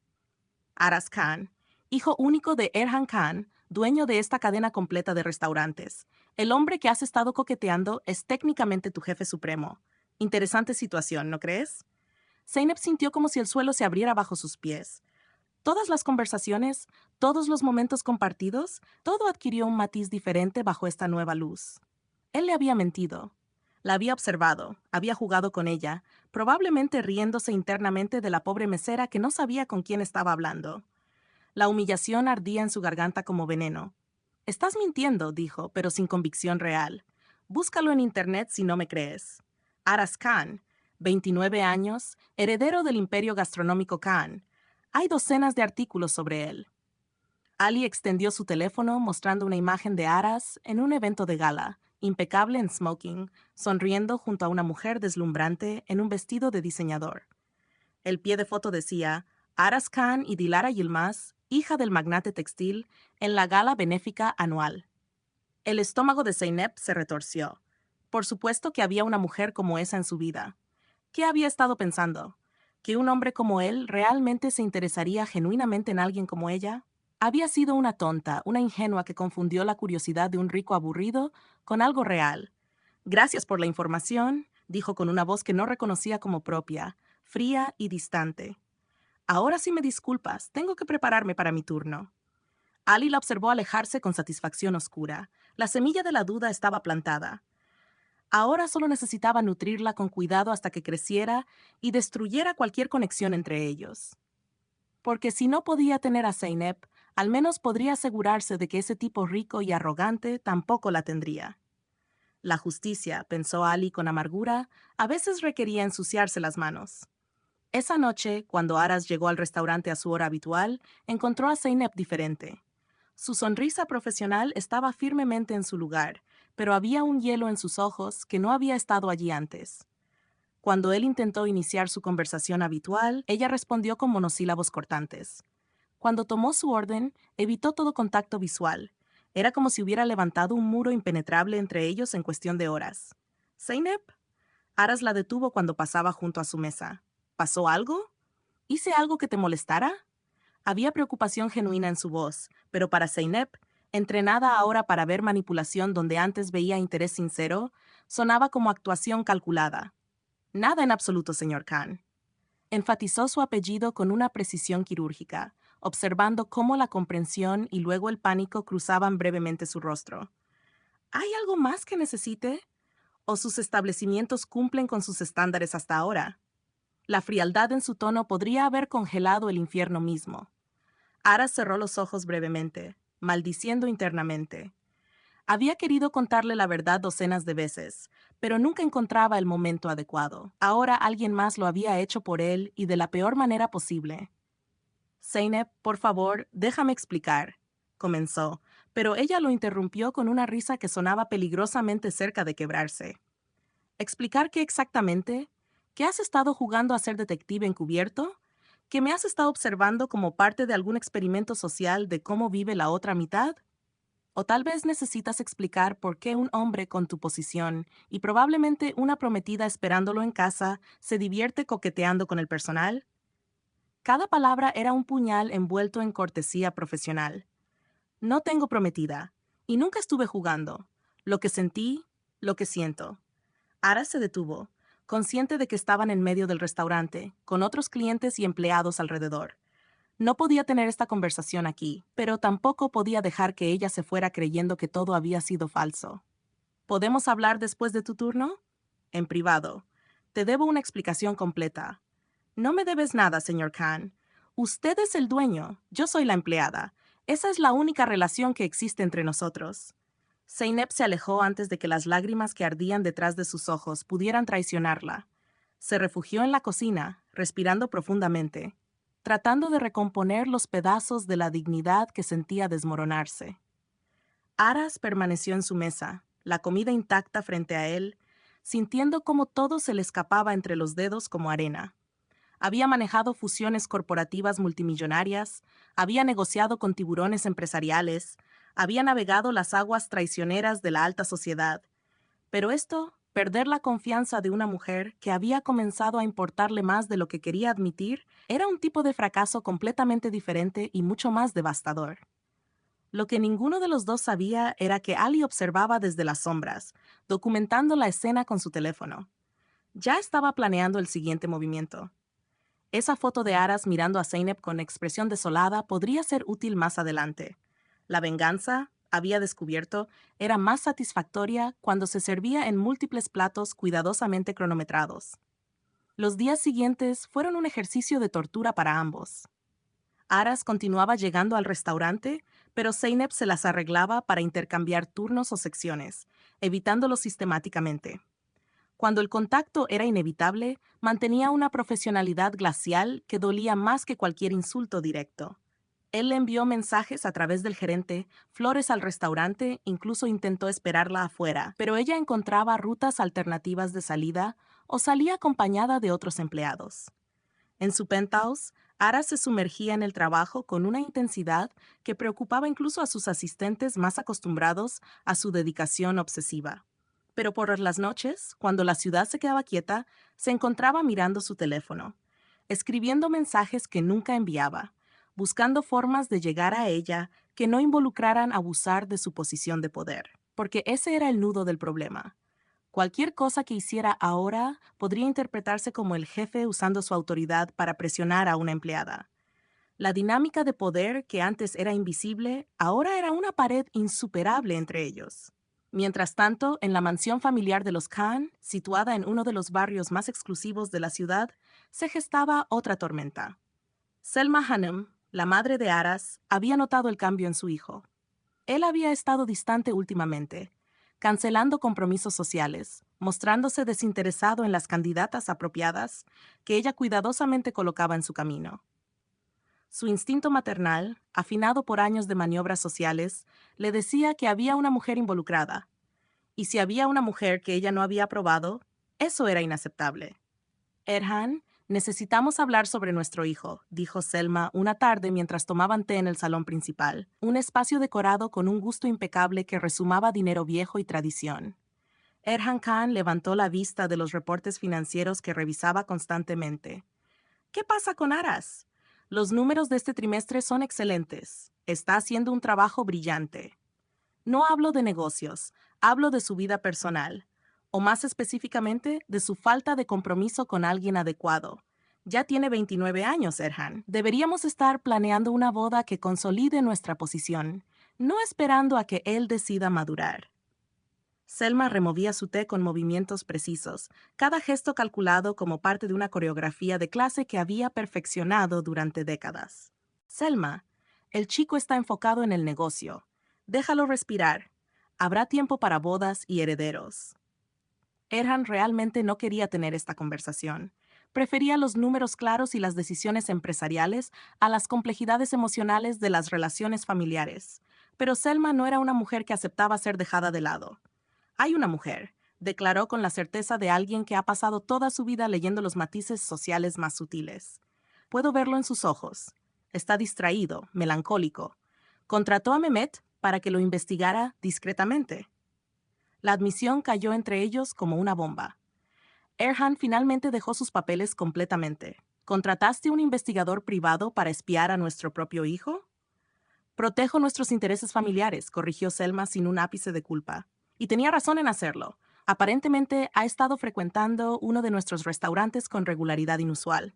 Aras Khan, hijo único de Erhan Khan, dueño de esta cadena completa de restaurantes. El hombre que has estado coqueteando es técnicamente tu jefe supremo. Interesante situación, ¿no crees? Zeynep sintió como si el suelo se abriera bajo sus pies. Todas las conversaciones, todos los momentos compartidos, todo adquirió un matiz diferente bajo esta nueva luz. Él le había mentido. La había observado, había jugado con ella, probablemente riéndose internamente de la pobre mesera que no sabía con quién estaba hablando. La humillación ardía en su garganta como veneno. Estás mintiendo, dijo, pero sin convicción real. Búscalo en internet si no me crees. Aras Khan, 29 años, heredero del imperio gastronómico Khan. Hay docenas de artículos sobre él. Ali extendió su teléfono mostrando una imagen de Aras en un evento de gala, impecable en smoking, sonriendo junto a una mujer deslumbrante en un vestido de diseñador. El pie de foto decía, Aras Khan y Dilara Yilmaz, hija del magnate textil, en la gala benéfica anual. El estómago de Zeynep se retorció. Por supuesto que había una mujer como esa en su vida. ¿Qué había estado pensando? ¿Que un hombre como él realmente se interesaría genuinamente en alguien como ella? Había sido una tonta, una ingenua que confundió la curiosidad de un rico aburrido con algo real. Gracias por la información, dijo con una voz que no reconocía como propia, fría y distante. Ahora sí me disculpas, tengo que prepararme para mi turno. Ali la observó alejarse con satisfacción oscura. La semilla de la duda estaba plantada. Ahora solo necesitaba nutrirla con cuidado hasta que creciera y destruyera cualquier conexión entre ellos. Porque si no podía tener a Zeynep, al menos podría asegurarse de que ese tipo rico y arrogante tampoco la tendría. La justicia, pensó Ali con amargura, a veces requería ensuciarse las manos. Esa noche, cuando Aras llegó al restaurante a su hora habitual, encontró a Zeynep diferente. Su sonrisa profesional estaba firmemente en su lugar, pero había un hielo en sus ojos que no había estado allí antes. Cuando él intentó iniciar su conversación habitual, ella respondió con monosílabos cortantes. Cuando tomó su orden, evitó todo contacto visual. Era como si hubiera levantado un muro impenetrable entre ellos en cuestión de horas. ¿Zeynep? Aras la detuvo cuando pasaba junto a su mesa. ¿Pasó algo? ¿Hice algo que te molestara? Había preocupación genuina en su voz, pero para Zeynep, entrenada ahora para ver manipulación donde antes veía interés sincero, sonaba como actuación calculada. Nada en absoluto, señor Khan. Enfatizó su apellido con una precisión quirúrgica, observando cómo la comprensión y luego el pánico cruzaban brevemente su rostro. ¿Hay algo más que necesite? ¿O sus establecimientos cumplen con sus estándares hasta ahora? La frialdad en su tono podría haber congelado el infierno mismo. Aras cerró los ojos brevemente, maldiciendo internamente. Había querido contarle la verdad docenas de veces, pero nunca encontraba el momento adecuado. Ahora alguien más lo había hecho por él y de la peor manera posible. Zeynep, por favor, déjame explicar, comenzó, pero ella lo interrumpió con una risa que sonaba peligrosamente cerca de quebrarse. ¿Explicar qué exactamente? ¿Que has estado jugando a ser detective encubierto? ¿Que me has estado observando como parte de algún experimento social de cómo vive la otra mitad? O tal vez necesitas explicar por qué un hombre con tu posición y probablemente una prometida esperándolo en casa se divierte coqueteando con el personal. Cada palabra era un puñal envuelto en cortesía profesional. No tengo prometida, y nunca estuve jugando. Lo que sentí, lo que siento. Ara se detuvo, consciente de que estaban en medio del restaurante, con otros clientes y empleados alrededor. No podía tener esta conversación aquí, pero tampoco podía dejar que ella se fuera creyendo que todo había sido falso. ¿Podemos hablar después de tu turno? En privado. Te debo una explicación completa. No me debes nada, señor Khan. Usted es el dueño, yo soy la empleada. Esa es la única relación que existe entre nosotros. Zeynep se alejó antes de que las lágrimas que ardían detrás de sus ojos pudieran traicionarla. Se refugió en la cocina, respirando profundamente, tratando de recomponer los pedazos de la dignidad que sentía desmoronarse. Aras permaneció en su mesa, la comida intacta frente a él, sintiendo cómo todo se le escapaba entre los dedos como arena. Había manejado fusiones corporativas multimillonarias, había negociado con tiburones empresariales, había navegado las aguas traicioneras de la alta sociedad. Pero esto, perder la confianza de una mujer que había comenzado a importarle más de lo que quería admitir, era un tipo de fracaso completamente diferente y mucho más devastador. Lo que ninguno de los dos sabía era que Ali observaba desde las sombras, documentando la escena con su teléfono. Ya estaba planeando el siguiente movimiento. Esa foto de Aras mirando a Zeynep con expresión desolada podría ser útil más adelante. La venganza, había descubierto, era más satisfactoria cuando se servía en múltiples platos cuidadosamente cronometrados. Los días siguientes fueron un ejercicio de tortura para ambos. Aras continuaba llegando al restaurante, pero Zeynep se las arreglaba para intercambiar turnos o secciones, evitándolo sistemáticamente. Cuando el contacto era inevitable, mantenía una profesionalidad glacial que dolía más que cualquier insulto directo. Él le envió mensajes a través del gerente, flores al restaurante, incluso intentó esperarla afuera, pero ella encontraba rutas alternativas de salida o salía acompañada de otros empleados. En su penthouse, Ara se sumergía en el trabajo con una intensidad que preocupaba incluso a sus asistentes más acostumbrados a su dedicación obsesiva. Pero por las noches, cuando la ciudad se quedaba quieta, se encontraba mirando su teléfono, escribiendo mensajes que nunca enviaba, buscando formas de llegar a ella que no involucraran abusar de su posición de poder, porque ese era el nudo del problema. Cualquier cosa que hiciera ahora podría interpretarse como el jefe usando su autoridad para presionar a una empleada. La dinámica de poder que antes era invisible, ahora era una pared insuperable entre ellos. Mientras tanto, en la mansión familiar de los Khan, situada en uno de los barrios más exclusivos de la ciudad, se gestaba otra tormenta. Selma Hanum, la madre de Aras, había notado el cambio en su hijo. Él había estado distante últimamente, cancelando compromisos sociales, mostrándose desinteresado en las candidatas apropiadas que ella cuidadosamente colocaba en su camino. Su instinto maternal, afinado por años de maniobras sociales, le decía que había una mujer involucrada, y si había una mujer que ella no había aprobado, eso era inaceptable. Erhan, necesitamos hablar sobre nuestro hijo, dijo Selma una tarde mientras tomaban té en el salón principal, un espacio decorado con un gusto impecable que resumaba dinero viejo y tradición. Erhan Khan levantó la vista de los reportes financieros que revisaba constantemente. ¿Qué pasa con Aras? Los números de este trimestre son excelentes. Está haciendo un trabajo brillante. No hablo de negocios, hablo de su vida personal, o más específicamente, de su falta de compromiso con alguien adecuado. Ya tiene 29 años, Erhan. Deberíamos estar planeando una boda que consolide nuestra posición, no esperando a que él decida madurar. Selma removía su té con movimientos precisos, cada gesto calculado como parte de una coreografía de clase que había perfeccionado durante décadas. Selma, el chico está enfocado en el negocio. Déjalo respirar. Habrá tiempo para bodas y herederos. Erhan realmente no quería tener esta conversación. Prefería los números claros y las decisiones empresariales a las complejidades emocionales de las relaciones familiares. Pero Selma no era una mujer que aceptaba ser dejada de lado. Hay una mujer, declaró con la certeza de alguien que ha pasado toda su vida leyendo los matices sociales más sutiles. Puedo verlo en sus ojos. Está distraído, melancólico. Contrató a Mehmet, para que lo investigara discretamente. La admisión cayó entre ellos como una bomba. Erhan finalmente dejó sus papeles completamente. ¿Contrataste un investigador privado para espiar a nuestro propio hijo? Protejo nuestros intereses familiares, corrigió Selma sin un ápice de culpa. Y tenía razón en hacerlo. Aparentemente ha estado frecuentando uno de nuestros restaurantes con regularidad inusual.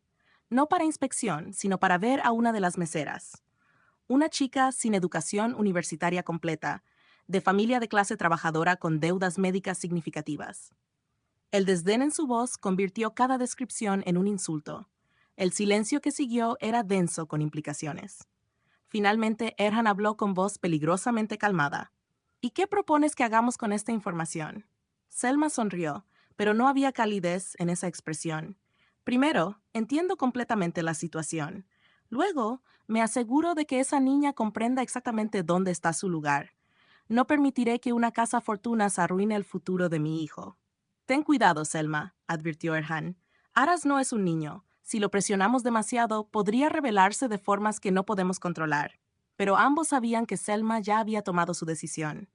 No para inspección, sino para ver a una de las meseras. Una chica sin educación universitaria completa, de familia de clase trabajadora con deudas médicas significativas. El desdén en su voz convirtió cada descripción en un insulto. El silencio que siguió era denso con implicaciones. Finalmente, Erhan habló con voz peligrosamente calmada. ¿Y qué propones que hagamos con esta información? Selma sonrió, pero no había calidez en esa expresión. Primero, entiendo completamente la situación. Luego, me aseguro de que esa niña comprenda exactamente dónde está su lugar. No permitiré que una casa fortunas arruine el futuro de mi hijo. Ten cuidado, Selma, advirtió Erhan. Aras no es un niño. Si lo presionamos demasiado, podría rebelarse de formas que no podemos controlar. Pero ambos sabían que Selma ya había tomado su decisión.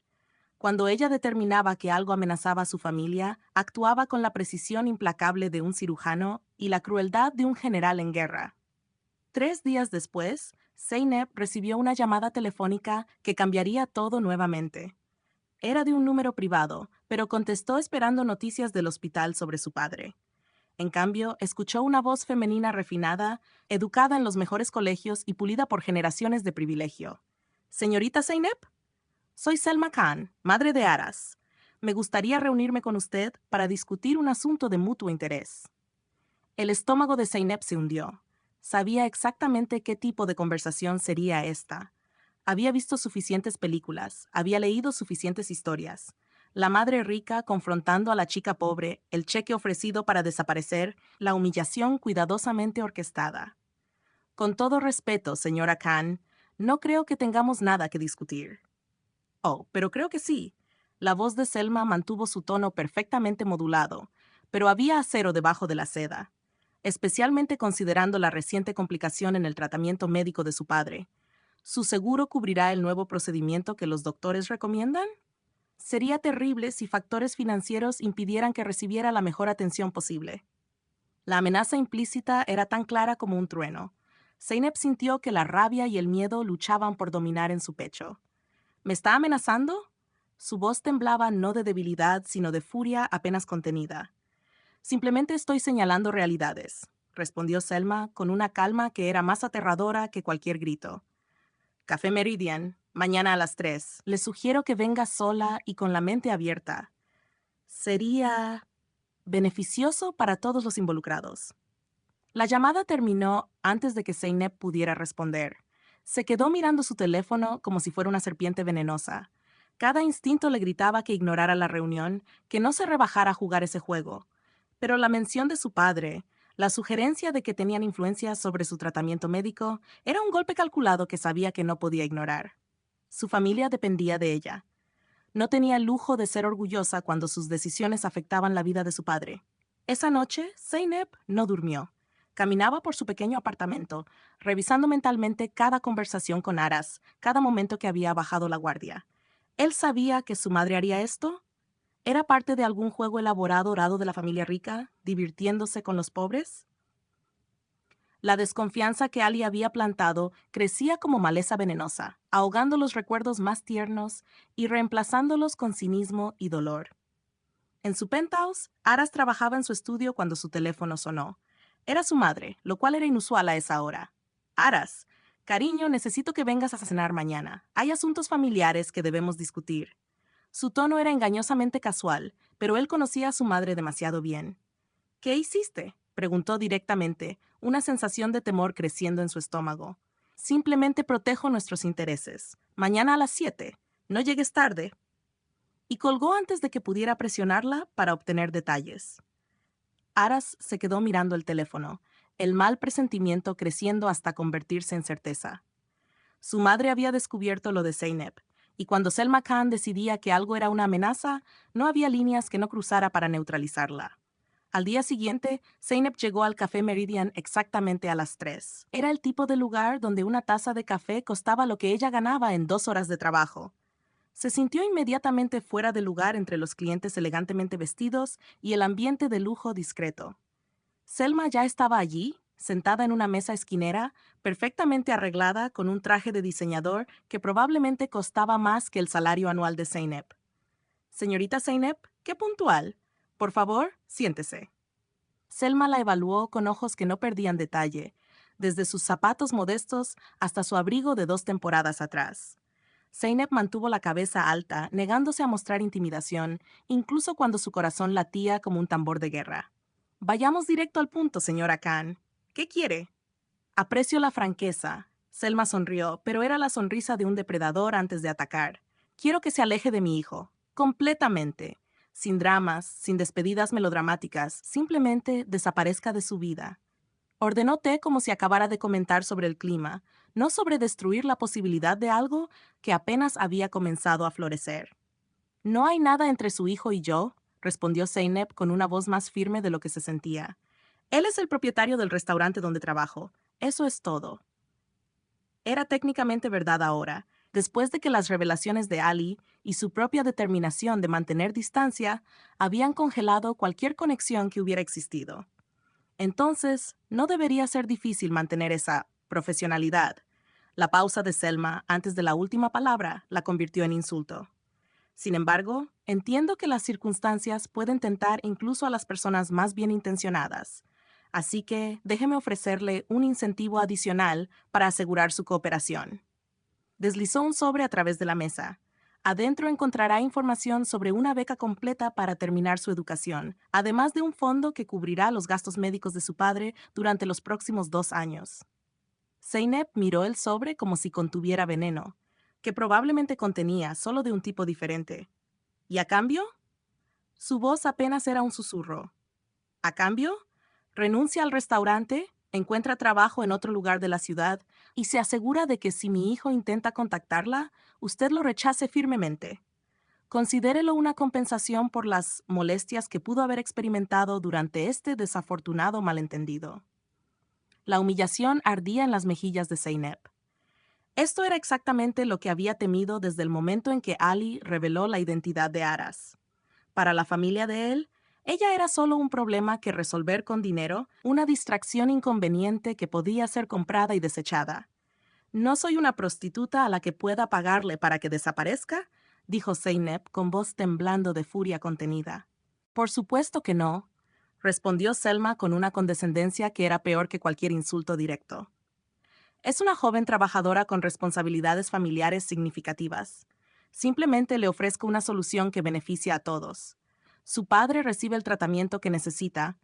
Cuando ella determinaba que algo amenazaba a su familia, actuaba con la precisión implacable de un cirujano y la crueldad de un general en guerra. 3 días después, Zeynep recibió una llamada telefónica que cambiaría todo nuevamente. Era de un número privado, pero contestó esperando noticias del hospital sobre su padre. En cambio, escuchó una voz femenina refinada, educada en los mejores colegios y pulida por generaciones de privilegio. «Señorita Zeynep, soy Selma Khan, madre de Aras. Me gustaría reunirme con usted para discutir un asunto de mutuo interés». El estómago de Zeynep se hundió. Sabía exactamente qué tipo de conversación sería esta. Había visto suficientes películas, había leído suficientes historias. La madre rica confrontando a la chica pobre, el cheque ofrecido para desaparecer, la humillación cuidadosamente orquestada. Con todo respeto, señora Khan, no creo que tengamos nada que discutir. Oh, pero creo que sí. La voz de Selma mantuvo su tono perfectamente modulado, pero había acero debajo de la seda, especialmente considerando la reciente complicación en el tratamiento médico de su padre. ¿Su seguro cubrirá el nuevo procedimiento que los doctores recomiendan? Sería terrible si factores financieros impidieran que recibiera la mejor atención posible. La amenaza implícita era tan clara como un trueno. Zeynep sintió que la rabia y el miedo luchaban por dominar en su pecho. ¿Me está amenazando? Su voz temblaba no de debilidad, sino de furia apenas contenida. Simplemente estoy señalando realidades, respondió Selma con una calma que era más aterradora que cualquier grito. Café Meridian, mañana a las 3. Le sugiero que venga sola y con la mente abierta. Sería beneficioso para todos los involucrados. La llamada terminó antes de que Zeynep pudiera responder. Se quedó mirando su teléfono como si fuera una serpiente venenosa. Cada instinto le gritaba que ignorara la reunión, que no se rebajara a jugar ese juego. Pero la mención de su padre, la sugerencia de que tenían influencia sobre su tratamiento médico, era un golpe calculado que sabía que no podía ignorar. Su familia dependía de ella. No tenía el lujo de ser orgullosa cuando sus decisiones afectaban la vida de su padre. Esa noche, Zeynep no durmió. Caminaba por su pequeño apartamento, revisando mentalmente cada conversación con Aras, cada momento que había bajado la guardia. ¿Él sabía que su madre haría esto? ¿Era parte de algún juego elaborado dorado de la familia rica, divirtiéndose con los pobres? La desconfianza que Ali había plantado crecía como maleza venenosa, ahogando los recuerdos más tiernos y reemplazándolos con cinismo y dolor. En su penthouse, Aras trabajaba en su estudio cuando su teléfono sonó. Era su madre, lo cual era inusual a esa hora. Aras, cariño, necesito que vengas a cenar mañana. Hay asuntos familiares que debemos discutir. Su tono era engañosamente casual, pero él conocía a su madre demasiado bien. ¿Qué hiciste?, preguntó directamente, una sensación de temor creciendo en su estómago. Simplemente protejo nuestros intereses. Mañana a las 7. No llegues tarde. Y colgó antes de que pudiera presionarla para obtener detalles. Aras se quedó mirando el teléfono, el mal presentimiento creciendo hasta convertirse en certeza. Su madre había descubierto lo de Zeynep, y cuando Selma Khan decidía que algo era una amenaza, no había líneas que no cruzara para neutralizarla. Al día siguiente, Zeynep llegó al Café Meridian exactamente a las 3. Era el tipo de lugar donde una taza de café costaba lo que ella ganaba en 2 horas de trabajo. Se sintió inmediatamente fuera de lugar entre los clientes elegantemente vestidos y el ambiente de lujo discreto. Selma ya estaba allí, sentada en una mesa esquinera, perfectamente arreglada con un traje de diseñador que probablemente costaba más que el salario anual de Zeynep. Señorita Zeynep, qué puntual. Por favor, siéntese. Selma la evaluó con ojos que no perdían detalle, desde sus zapatos modestos hasta su abrigo de 2 temporadas atrás. Zeynep mantuvo la cabeza alta, negándose a mostrar intimidación, incluso cuando su corazón latía como un tambor de guerra. Vayamos directo al punto, señora Khan. ¿Qué quiere? Aprecio la franqueza. Selma sonrió, pero era la sonrisa de un depredador antes de atacar. Quiero que se aleje de mi hijo. Completamente. Sin dramas, sin despedidas melodramáticas, simplemente desaparezca de su vida. Ordenó té como si acabara de comentar sobre el clima, no sobre destruir la posibilidad de algo que apenas había comenzado a florecer. No hay nada entre su hijo y yo, respondió Zeynep con una voz más firme de lo que se sentía. Él es el propietario del restaurante donde trabajo. Eso es todo. Era técnicamente verdad ahora, después de que las revelaciones de Ali y su propia determinación de mantener distancia habían congelado cualquier conexión que hubiera existido. Entonces, no debería ser difícil mantener esa profesionalidad. La pausa de Selma antes de la última palabra la convirtió en insulto. Sin embargo, entiendo que las circunstancias pueden tentar incluso a las personas más bien intencionadas. Así que déjeme ofrecerle un incentivo adicional para asegurar su cooperación. Deslizó un sobre a través de la mesa. Adentro encontrará información sobre una beca completa para terminar su educación, además de un fondo que cubrirá los gastos médicos de su padre durante los próximos 2 años. Zeynep miró el sobre como si contuviera veneno, que probablemente contenía solo de un tipo diferente. ¿Y a cambio? Su voz apenas era un susurro. ¿A cambio? Renuncia al restaurante, encuentra trabajo en otro lugar de la ciudad y se asegura de que si mi hijo intenta contactarla, usted lo rechace firmemente. Considérelo una compensación por las molestias que pudo haber experimentado durante este desafortunado malentendido. La humillación ardía en las mejillas de Zeynep. Esto era exactamente lo que había temido desde el momento en que Ali reveló la identidad de Aras. Para la familia de él, ella era solo un problema que resolver con dinero, una distracción inconveniente que podía ser comprada y desechada. «No soy una prostituta a la que pueda pagarle para que desaparezca», dijo Zeynep con voz temblando de furia contenida. «Por supuesto que no», respondió Selma con una condescendencia que era peor que cualquier insulto directo. «Es una joven trabajadora con responsabilidades familiares significativas. Simplemente le ofrezco una solución que beneficia a todos. Su padre recibe el tratamiento que necesita,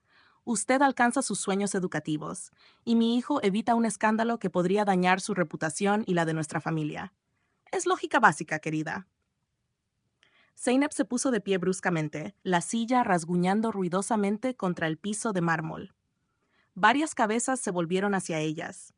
usted alcanza sus sueños educativos, y mi hijo evita un escándalo que podría dañar su reputación y la de nuestra familia. Es lógica básica, querida». Zeynep se puso de pie bruscamente, la silla rasguñando ruidosamente contra el piso de mármol. Varias cabezas se volvieron hacia ellas.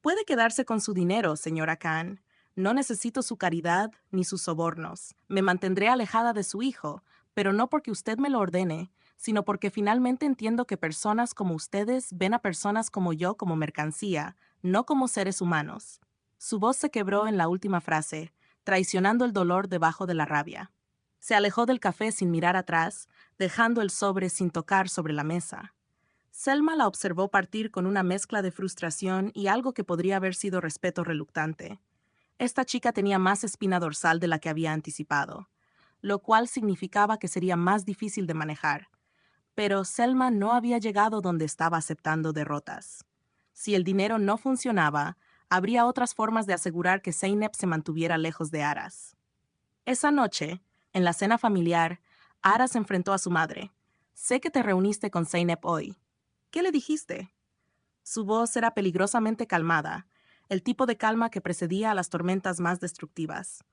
«Puede quedarse con su dinero, señora Khan. No necesito su caridad ni sus sobornos. Me mantendré alejada de su hijo, pero no porque usted me lo ordene, sino porque finalmente entiendo que personas como ustedes ven a personas como yo como mercancía, no como seres humanos». Su voz se quebró en la última frase, traicionando el dolor debajo de la rabia. Se alejó del café sin mirar atrás, dejando el sobre sin tocar sobre la mesa. Selma la observó partir con una mezcla de frustración y algo que podría haber sido respeto reluctante. Esta chica tenía más espina dorsal de la que había anticipado, lo cual significaba que sería más difícil de manejar. Pero Selma no había llegado donde estaba aceptando derrotas. Si el dinero no funcionaba, habría otras formas de asegurar que Zeynep se mantuviera lejos de Aras. Esa noche, en la cena familiar, Aras enfrentó a su madre. «Sé que te reuniste con Zeynep hoy. ¿Qué le dijiste?» Su voz era peligrosamente calmada, el tipo de calma que precedía a las tormentas más destructivas.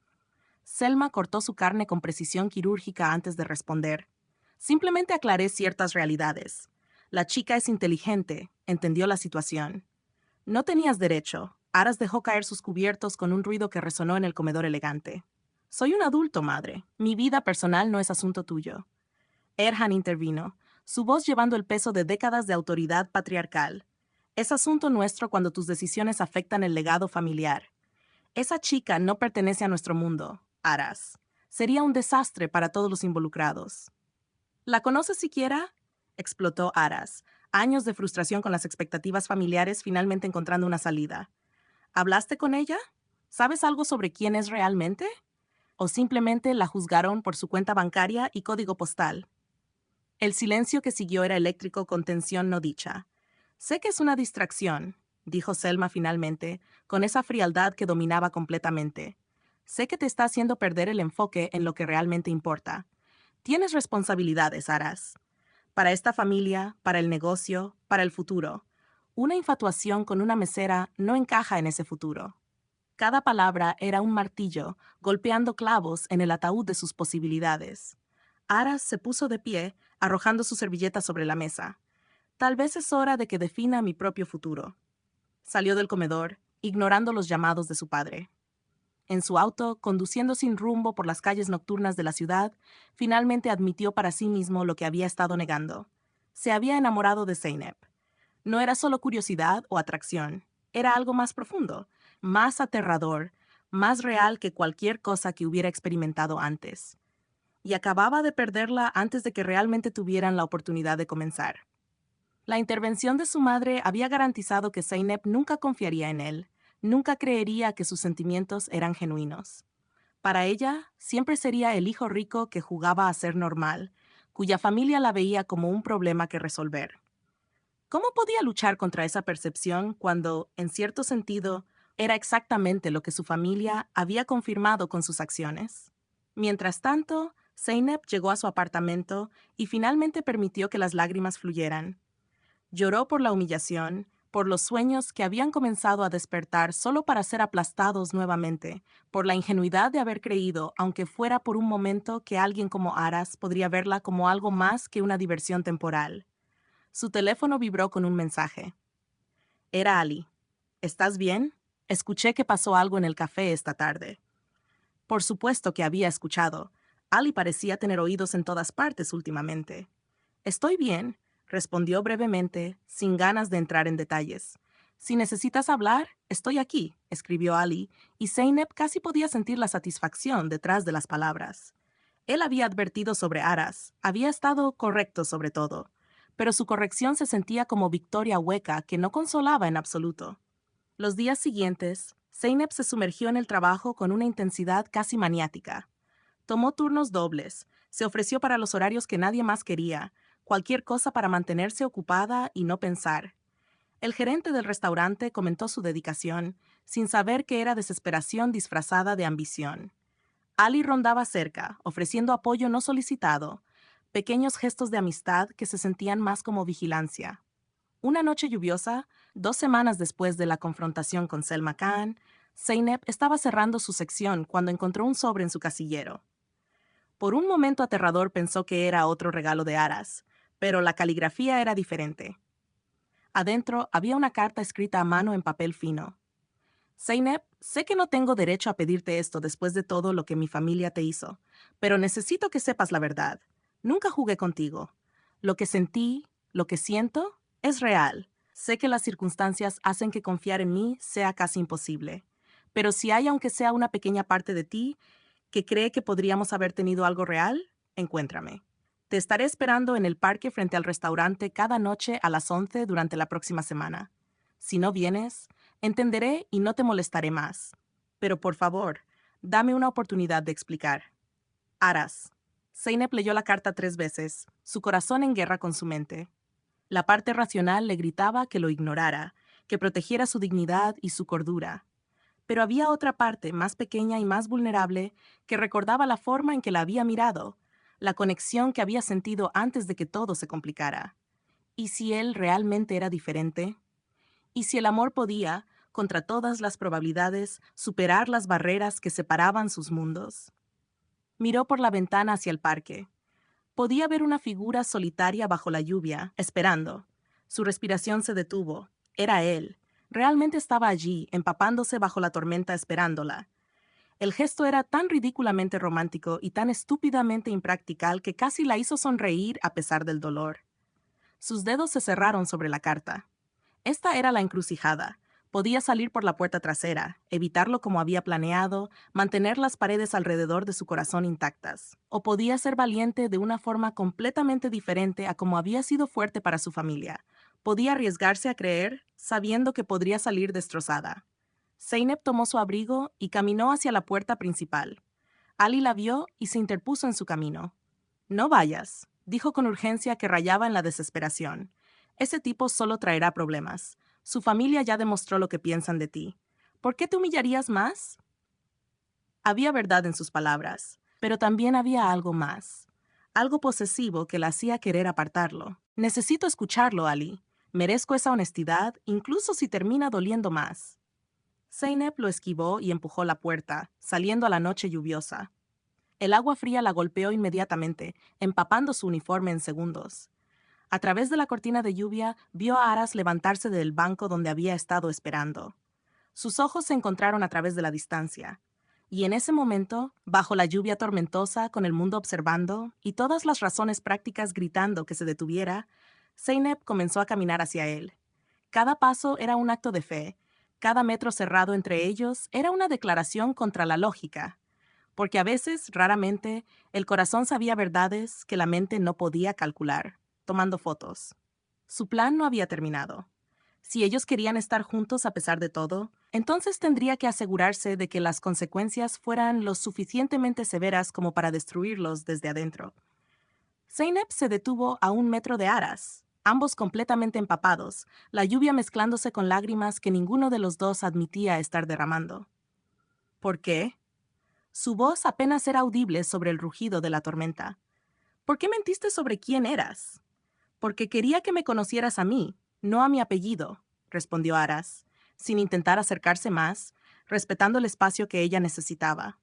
Selma cortó su carne con precisión quirúrgica antes de responder. «Simplemente aclaré ciertas realidades. La chica es inteligente, entendió la situación. No tenías derecho». Aras dejó caer sus cubiertos con un ruido que resonó en el comedor elegante. «Soy un adulto, madre. Mi vida personal no es asunto tuyo». Erhan intervino. su voz llevando el peso de décadas de autoridad patriarcal. Es asunto nuestro cuando tus decisiones afectan el legado familiar. Esa chica no pertenece a nuestro mundo, Aras. Sería un desastre para todos los involucrados. ¿La conoces siquiera? Explotó Aras, años de frustración con las expectativas familiares finalmente encontrando una salida. ¿Hablaste con ella? ¿Sabes algo sobre quién es realmente? ¿O simplemente la juzgaron por su cuenta bancaria y código postal? El silencio que siguió era eléctrico con tensión no dicha. Sé que es una distracción, dijo Selma finalmente, con esa frialdad que dominaba completamente. Sé que te está haciendo perder el enfoque en lo que realmente importa. Tienes responsabilidades, Aras. Para esta familia, para el negocio, para el futuro. Una infatuación con una mesera no encaja en ese futuro. Cada palabra era un martillo, golpeando clavos en el ataúd de sus posibilidades. Aras se puso de pie, arrojando su servilleta sobre la mesa. Tal vez es hora de que defina mi propio futuro. Salió del comedor, ignorando los llamados de su padre. En su auto, conduciendo sin rumbo por las calles nocturnas de la ciudad, finalmente admitió para sí mismo lo que había estado negando. Se había enamorado de Zeynep. No era solo curiosidad o atracción, era algo más profundo, más aterrador, más real que cualquier cosa que hubiera experimentado antes. Y acababa de perderla antes de que realmente tuvieran la oportunidad de comenzar. La intervención de su madre había garantizado que Zeynep nunca confiaría en él, nunca creería que sus sentimientos eran genuinos. Para ella, siempre sería el hijo rico que jugaba a ser normal, cuya familia la veía como un problema que resolver. ¿Cómo podía luchar contra esa percepción cuando, en cierto sentido, era exactamente lo que su familia había confirmado con sus acciones? Mientras tanto, Zeynep llegó a su apartamento y finalmente permitió que las lágrimas fluyeran. Lloró por la humillación, por los sueños que habían comenzado a despertar solo para ser aplastados nuevamente, por la ingenuidad de haber creído, aunque fuera por un momento, que alguien como Aras podría verla como algo más que una diversión temporal. Su teléfono vibró con un mensaje. Era Ali. ¿Estás bien? Escuché que pasó algo en el café esta tarde. Por supuesto que había escuchado. Ali parecía tener oídos en todas partes últimamente. Estoy bien, respondió brevemente, sin ganas de entrar en detalles. Si necesitas hablar, estoy aquí, escribió Ali, y Zeynep casi podía sentir la satisfacción detrás de las palabras. Él había advertido sobre Aras, había estado correcto sobre todo, pero su corrección se sentía como victoria hueca que no consolaba en absoluto. Los días siguientes, Zeynep se sumergió en el trabajo con una intensidad casi maniática. Tomó turnos dobles, se ofreció para los horarios que nadie más quería, cualquier cosa para mantenerse ocupada y no pensar. El gerente del restaurante comentó su dedicación, sin saber que era desesperación disfrazada de ambición. Ali rondaba cerca, ofreciendo apoyo no solicitado, pequeños gestos de amistad que se sentían más como vigilancia. Una noche lluviosa, 2 semanas después de la confrontación con Selma Khan, Zeynep estaba cerrando su sección cuando encontró un sobre en su casillero. Por un momento aterrador pensó que era otro regalo de Aras, pero la caligrafía era diferente. Adentro había una carta escrita a mano en papel fino. Zeynep, sé que no tengo derecho a pedirte esto después de todo lo que mi familia te hizo, pero necesito que sepas la verdad. Nunca jugué contigo. Lo que sentí, lo que siento, es real. Sé que las circunstancias hacen que confiar en mí sea casi imposible. Pero si hay aunque sea una pequeña parte de ti que cree que podríamos haber tenido algo real, encuéntrame. Te estaré esperando en el parque frente al restaurante cada noche a las 11 durante la próxima semana. Si no vienes, entenderé y no te molestaré más. Pero por favor, dame una oportunidad de explicar. Aras. Zeynep leyó la carta 3 veces, su corazón en guerra con su mente. La parte racional le gritaba que lo ignorara, que protegiera su dignidad y su cordura. Pero había otra parte, más pequeña y más vulnerable, que recordaba la forma en que la había mirado, la conexión que había sentido antes de que todo se complicara. ¿Y si él realmente era diferente? ¿Y si el amor podía, contra todas las probabilidades, superar las barreras que separaban sus mundos? Miró por la ventana hacia el parque. Podía ver una figura solitaria bajo la lluvia, esperando. Su respiración se detuvo. Era él. Realmente estaba allí, empapándose bajo la tormenta esperándola. El gesto era tan ridículamente romántico y tan estúpidamente impractical que casi la hizo sonreír a pesar del dolor. Sus dedos se cerraron sobre la carta. Esta era la encrucijada. Podía salir por la puerta trasera, evitarlo como había planeado, mantener las paredes alrededor de su corazón intactas. O podía ser valiente de una forma completamente diferente a como había sido fuerte para su familia. Podía arriesgarse a creer, sabiendo que podría salir destrozada. Zeynep tomó su abrigo y caminó hacia la puerta principal. Ali la vio y se interpuso en su camino. No vayas, dijo con urgencia que rayaba en la desesperación. Ese tipo solo traerá problemas. Su familia ya demostró lo que piensan de ti. ¿Por qué te humillarías más? Había verdad en sus palabras, pero también había algo más. Algo posesivo que la hacía querer apartarlo. Necesito escucharlo, Ali. Merezco esa honestidad, incluso si termina doliendo más. Zeynep lo esquivó y empujó la puerta, saliendo a la noche lluviosa. El agua fría la golpeó inmediatamente, empapando su uniforme en segundos. A través de la cortina de lluvia, vio a Aras levantarse del banco donde había estado esperando. Sus ojos se encontraron a través de la distancia. Y en ese momento, bajo la lluvia tormentosa, con el mundo observando y todas las razones prácticas gritando que se detuviera, Zeynep comenzó a caminar hacia él. Cada paso era un acto de fe. Cada metro cerrado entre ellos era una declaración contra la lógica. Porque a veces, raramente, el corazón sabía verdades que la mente no podía calcular, tomando fotos. Su plan no había terminado. Si ellos querían estar juntos a pesar de todo, entonces tendría que asegurarse de que las consecuencias fueran lo suficientemente severas como para destruirlos desde adentro. Zeynep se detuvo a 1 metro de Aras, ambos completamente empapados, la lluvia mezclándose con lágrimas que ninguno de los dos admitía estar derramando. ¿Por qué? Su voz apenas era audible sobre el rugido de la tormenta. ¿Por qué mentiste sobre quién eras? Porque quería que me conocieras a mí, no a mi apellido, respondió Aras, sin intentar acercarse más, respetando el espacio que ella necesitaba.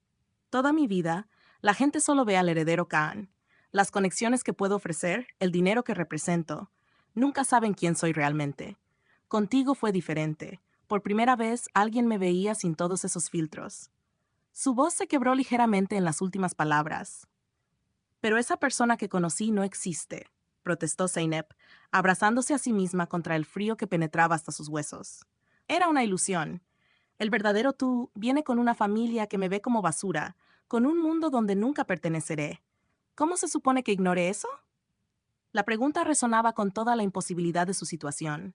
Toda mi vida, la gente solo ve al heredero Khan. Las conexiones que puedo ofrecer, el dinero que represento. Nunca saben quién soy realmente. Contigo fue diferente. Por primera vez, alguien me veía sin todos esos filtros. Su voz se quebró ligeramente en las últimas palabras. Pero esa persona que conocí no existe, protestó Zeynep, abrazándose a sí misma contra el frío que penetraba hasta sus huesos. Era una ilusión. El verdadero tú viene con una familia que me ve como basura, con un mundo donde nunca perteneceré. ¿Cómo se supone que ignore eso? La pregunta resonaba con toda la imposibilidad de su situación.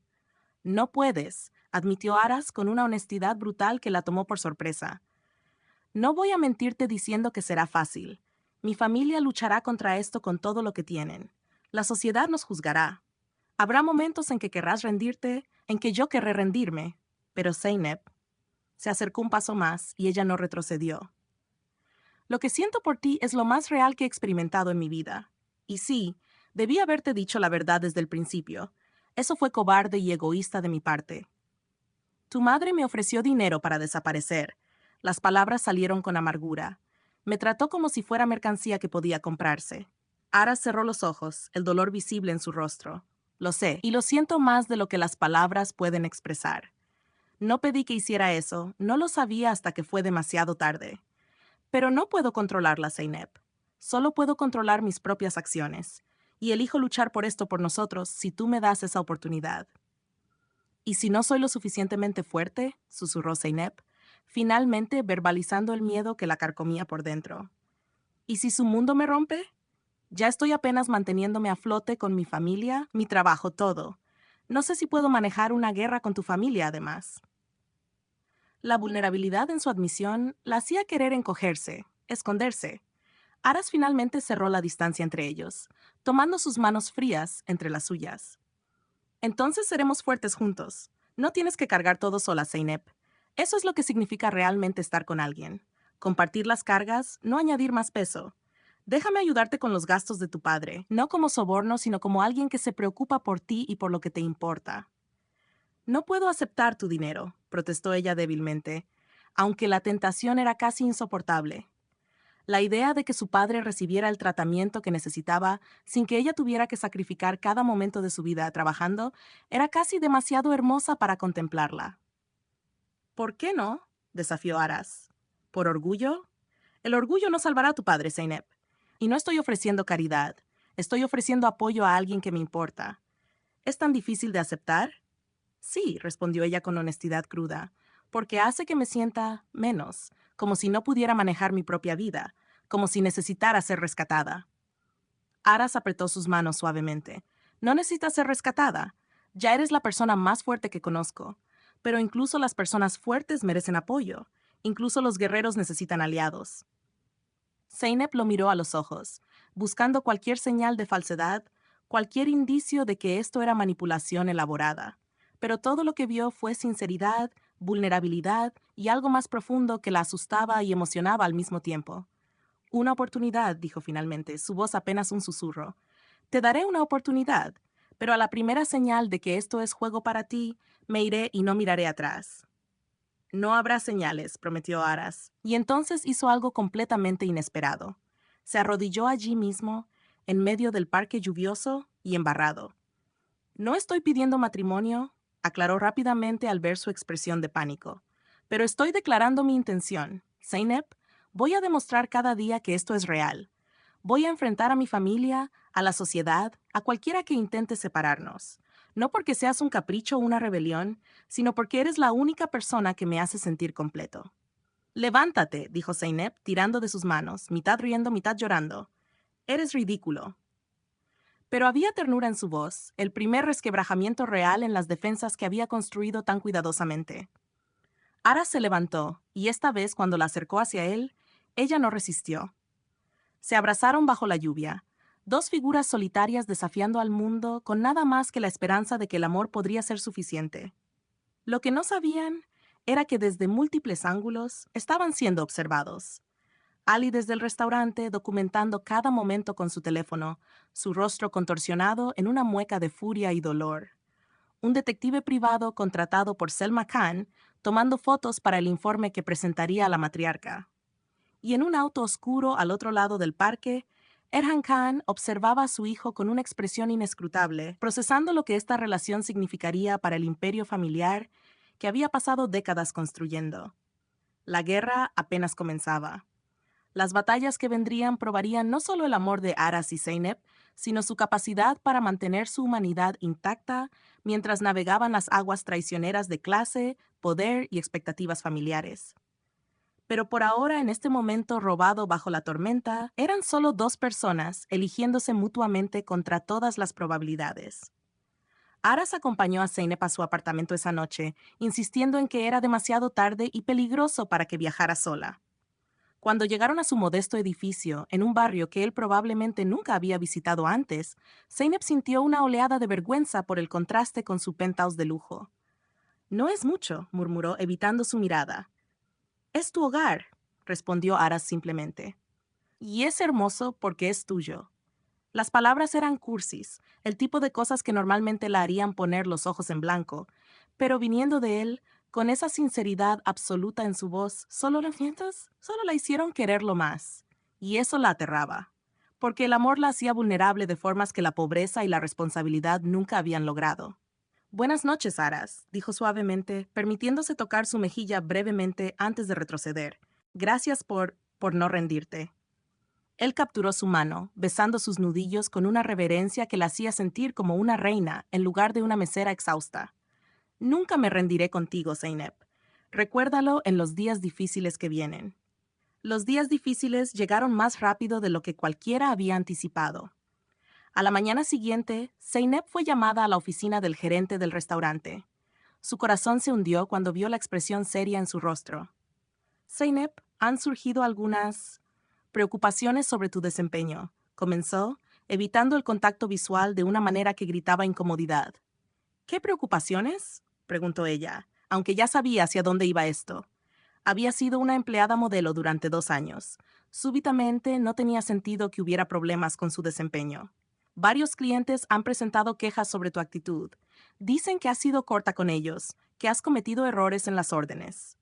No puedes, admitió Aras con una honestidad brutal que la tomó por sorpresa. No voy a mentirte diciendo que será fácil. Mi familia luchará contra esto con todo lo que tienen. La sociedad nos juzgará. Habrá momentos en que querrás rendirte, en que yo querré rendirme. Pero Zeynep se acercó un paso más y ella no retrocedió. Lo que siento por ti es lo más real que he experimentado en mi vida. Y sí, debí haberte dicho la verdad desde el principio. Eso fue cobarde y egoísta de mi parte. Tu madre me ofreció dinero para desaparecer. Las palabras salieron con amargura. Me trató como si fuera mercancía que podía comprarse. Aras cerró los ojos, el dolor visible en su rostro. Lo sé, y lo siento más de lo que las palabras pueden expresar. No pedí que hiciera eso, no lo sabía hasta que fue demasiado tarde. Pero no puedo controlarla, Zeynep. Solo puedo controlar mis propias acciones. Y elijo luchar por esto por nosotros si tú me das esa oportunidad. ¿Y si no soy lo suficientemente fuerte?, susurró Zeynep, finalmente verbalizando el miedo que la carcomía por dentro. ¿Y si su mundo me rompe? Ya estoy apenas manteniéndome a flote con mi familia, mi trabajo, todo. No sé si puedo manejar una guerra con tu familia, además. La vulnerabilidad en su admisión la hacía querer encogerse, esconderse. Aras finalmente cerró la distancia entre ellos, tomando sus manos frías entre las suyas. Entonces seremos fuertes juntos. No tienes que cargar todo sola, Zeynep. Eso es lo que significa realmente estar con alguien. Compartir las cargas, no añadir más peso. Déjame ayudarte con los gastos de tu padre, no como soborno, sino como alguien que se preocupa por ti y por lo que te importa. No puedo aceptar tu dinero, protestó ella débilmente, aunque la tentación era casi insoportable. La idea de que su padre recibiera el tratamiento que necesitaba sin que ella tuviera que sacrificar cada momento de su vida trabajando era casi demasiado hermosa para contemplarla. ¿Por qué no?, desafió Aras. ¿Por orgullo? El orgullo no salvará a tu padre, Zeynep. Y no estoy ofreciendo caridad. Estoy ofreciendo apoyo a alguien que me importa. ¿Es tan difícil de aceptar? Sí, respondió ella con honestidad cruda, porque hace que me sienta menos, como si no pudiera manejar mi propia vida, como si necesitara ser rescatada. Aras apretó sus manos suavemente. No necesitas ser rescatada. Ya eres la persona más fuerte que conozco. Pero incluso las personas fuertes merecen apoyo. Incluso los guerreros necesitan aliados. Zeynep lo miró a los ojos, buscando cualquier señal de falsedad, cualquier indicio de que esto era manipulación elaborada. Pero todo lo que vio fue sinceridad, vulnerabilidad y algo más profundo que la asustaba y emocionaba al mismo tiempo. Una oportunidad, dijo finalmente, su voz apenas un susurro. Te daré una oportunidad, pero a la primera señal de que esto es juego para ti, me iré y no miraré atrás. No habrá señales, prometió Aras, y entonces hizo algo completamente inesperado. Se arrodilló allí mismo, en medio del parque lluvioso y embarrado. No estoy pidiendo matrimonio, aclaró rápidamente al ver su expresión de pánico, pero estoy declarando mi intención. Zeynep, voy a demostrar cada día que esto es real. Voy a enfrentar a mi familia, a la sociedad, a cualquiera que intente separarnos. No porque seas un capricho o una rebelión, sino porque eres la única persona que me hace sentir completo. Levántate, dijo Zeynep, tirando de sus manos, mitad riendo, mitad llorando. Eres ridículo. Pero había ternura en su voz, el primer resquebrajamiento real en las defensas que había construido tan cuidadosamente. Aras se levantó, y esta vez cuando la acercó hacia él, ella no resistió. Se abrazaron bajo la lluvia, dos figuras solitarias desafiando al mundo con nada más que la esperanza de que el amor podría ser suficiente. Lo que no sabían era que desde múltiples ángulos estaban siendo observados. Ali desde el restaurante documentando cada momento con su teléfono, su rostro contorsionado en una mueca de furia y dolor. Un detective privado contratado por Selma Khan tomando fotos para el informe que presentaría a la matriarca. Y en un auto oscuro al otro lado del parque, Erhan Khan observaba a su hijo con una expresión inescrutable, procesando lo que esta relación significaría para el imperio familiar que había pasado décadas construyendo. La guerra apenas comenzaba. Las batallas que vendrían probarían no solo el amor de Aras y Zeynep, sino su capacidad para mantener su humanidad intacta mientras navegaban las aguas traicioneras de clase, poder y expectativas familiares. Pero por ahora, en este momento robado bajo la tormenta, eran solo dos personas eligiéndose mutuamente contra todas las probabilidades. Aras acompañó a Zeynep a su apartamento esa noche, insistiendo en que era demasiado tarde y peligroso para que viajara sola. Cuando llegaron a su modesto edificio, en un barrio que él probablemente nunca había visitado antes, Zeynep sintió una oleada de vergüenza por el contraste con su penthouse de lujo. No es mucho, murmuró, evitando su mirada. Es tu hogar, respondió Aras simplemente. Y es hermoso porque es tuyo. Las palabras eran cursis, el tipo de cosas que normalmente la harían poner los ojos en blanco, pero viniendo de él, con esa sinceridad absoluta en su voz, ¿solo lo sientes? Solo la hicieron quererlo más. Y eso la aterraba, porque el amor la hacía vulnerable de formas que la pobreza y la responsabilidad nunca habían logrado. Buenas noches, Aras, dijo suavemente, permitiéndose tocar su mejilla brevemente antes de retroceder. Gracias por no rendirte. Él capturó su mano, besando sus nudillos con una reverencia que la hacía sentir como una reina en lugar de una mesera exhausta. Nunca me rendiré contigo, Zeynep. Recuérdalo en los días difíciles que vienen. Los días difíciles llegaron más rápido de lo que cualquiera había anticipado. A la mañana siguiente, Zeynep fue llamada a la oficina del gerente del restaurante. Su corazón se hundió cuando vio la expresión seria en su rostro. Zeynep, han surgido algunas preocupaciones sobre tu desempeño, comenzó, evitando el contacto visual de una manera que gritaba incomodidad. ¿Qué preocupaciones? Preguntó ella, aunque ya sabía hacia dónde iba esto. Había sido una empleada modelo durante 2 años. Súbitamente no tenía sentido que hubiera problemas con su desempeño. Varios clientes han presentado quejas sobre tu actitud. Dicen que has sido corta con ellos, que has cometido errores en las órdenes.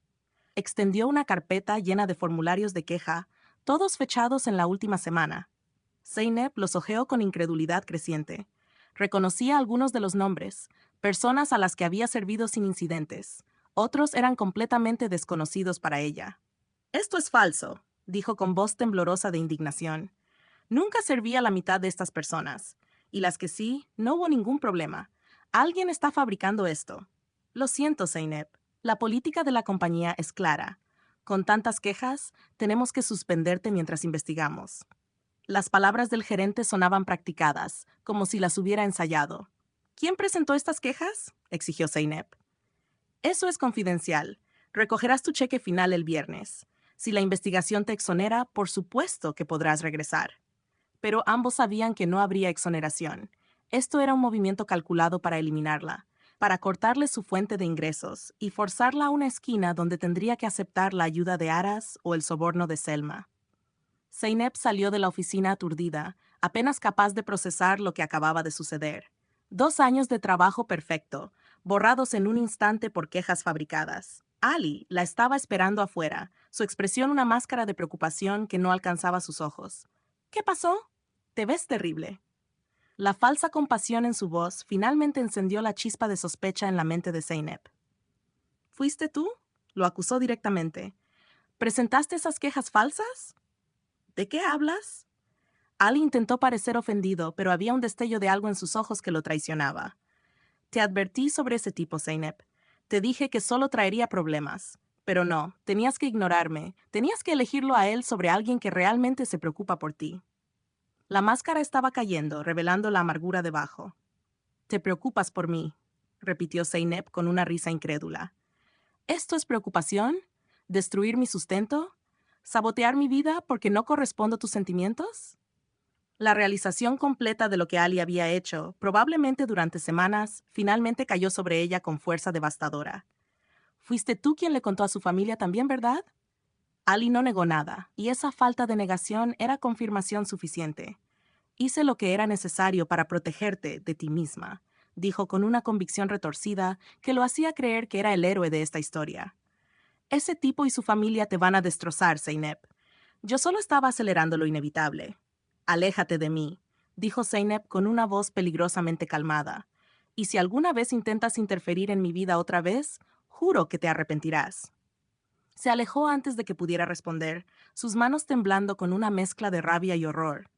Extendió una carpeta llena de formularios de queja, todos fechados en la última semana. Zeynep los hojeó con incredulidad creciente. Reconocía algunos de los nombres, personas a las que había servido sin incidentes. Otros eran completamente desconocidos para ella. Esto es falso, dijo con voz temblorosa de indignación. Nunca serví a la mitad de estas personas. Y las que sí, no hubo ningún problema. Alguien está fabricando esto. Lo siento, Zeynep. La política de la compañía es clara. Con tantas quejas, tenemos que suspenderte mientras investigamos. Las palabras del gerente sonaban practicadas, como si las hubiera ensayado. ¿Quién presentó estas quejas?, exigió Zeynep. Eso es confidencial. Recogerás tu cheque final el viernes. Si la investigación te exonera, por supuesto que podrás regresar. Pero ambos sabían que no habría exoneración. Esto era un movimiento calculado para eliminarla, para cortarle su fuente de ingresos y forzarla a una esquina donde tendría que aceptar la ayuda de Aras o el soborno de Selma. Zeynep salió de la oficina aturdida, apenas capaz de procesar lo que acababa de suceder. 2 años de trabajo perfecto, borrados en un instante por quejas fabricadas. Ali la estaba esperando afuera, su expresión una máscara de preocupación que no alcanzaba sus ojos. ¿Qué pasó? Te ves terrible. La falsa compasión en su voz finalmente encendió la chispa de sospecha en la mente de Zeynep. ¿Fuiste tú?, lo acusó directamente. ¿Presentaste esas quejas falsas? ¿De qué hablas? Ali intentó parecer ofendido, pero había un destello de algo en sus ojos que lo traicionaba. Te advertí sobre ese tipo, Zeynep. Te dije que solo traería problemas. Pero no, tenías que ignorarme. Tenías que elegirlo a él sobre alguien que realmente se preocupa por ti. La máscara estaba cayendo, revelando la amargura debajo. Te preocupas por mí, repitió Zeynep con una risa incrédula. ¿Esto es preocupación? ¿Destruir mi sustento? ¿Sabotear mi vida porque no correspondo a tus sentimientos? La realización completa de lo que Ali había hecho, probablemente durante semanas, finalmente cayó sobre ella con fuerza devastadora. Fuiste tú quien le contó a su familia también, ¿verdad? Ali no negó nada, y esa falta de negación era confirmación suficiente. Hice lo que era necesario para protegerte de ti misma, dijo con una convicción retorcida que lo hacía creer que era el héroe de esta historia. Ese tipo y su familia te van a destrozar, Zeynep. Yo solo estaba acelerando lo inevitable. Aléjate de mí, dijo Zeynep con una voz peligrosamente calmada. Y si alguna vez intentas interferir en mi vida otra vez, juro que te arrepentirás. Se alejó antes de que pudiera responder, sus manos temblando con una mezcla de rabia y horror.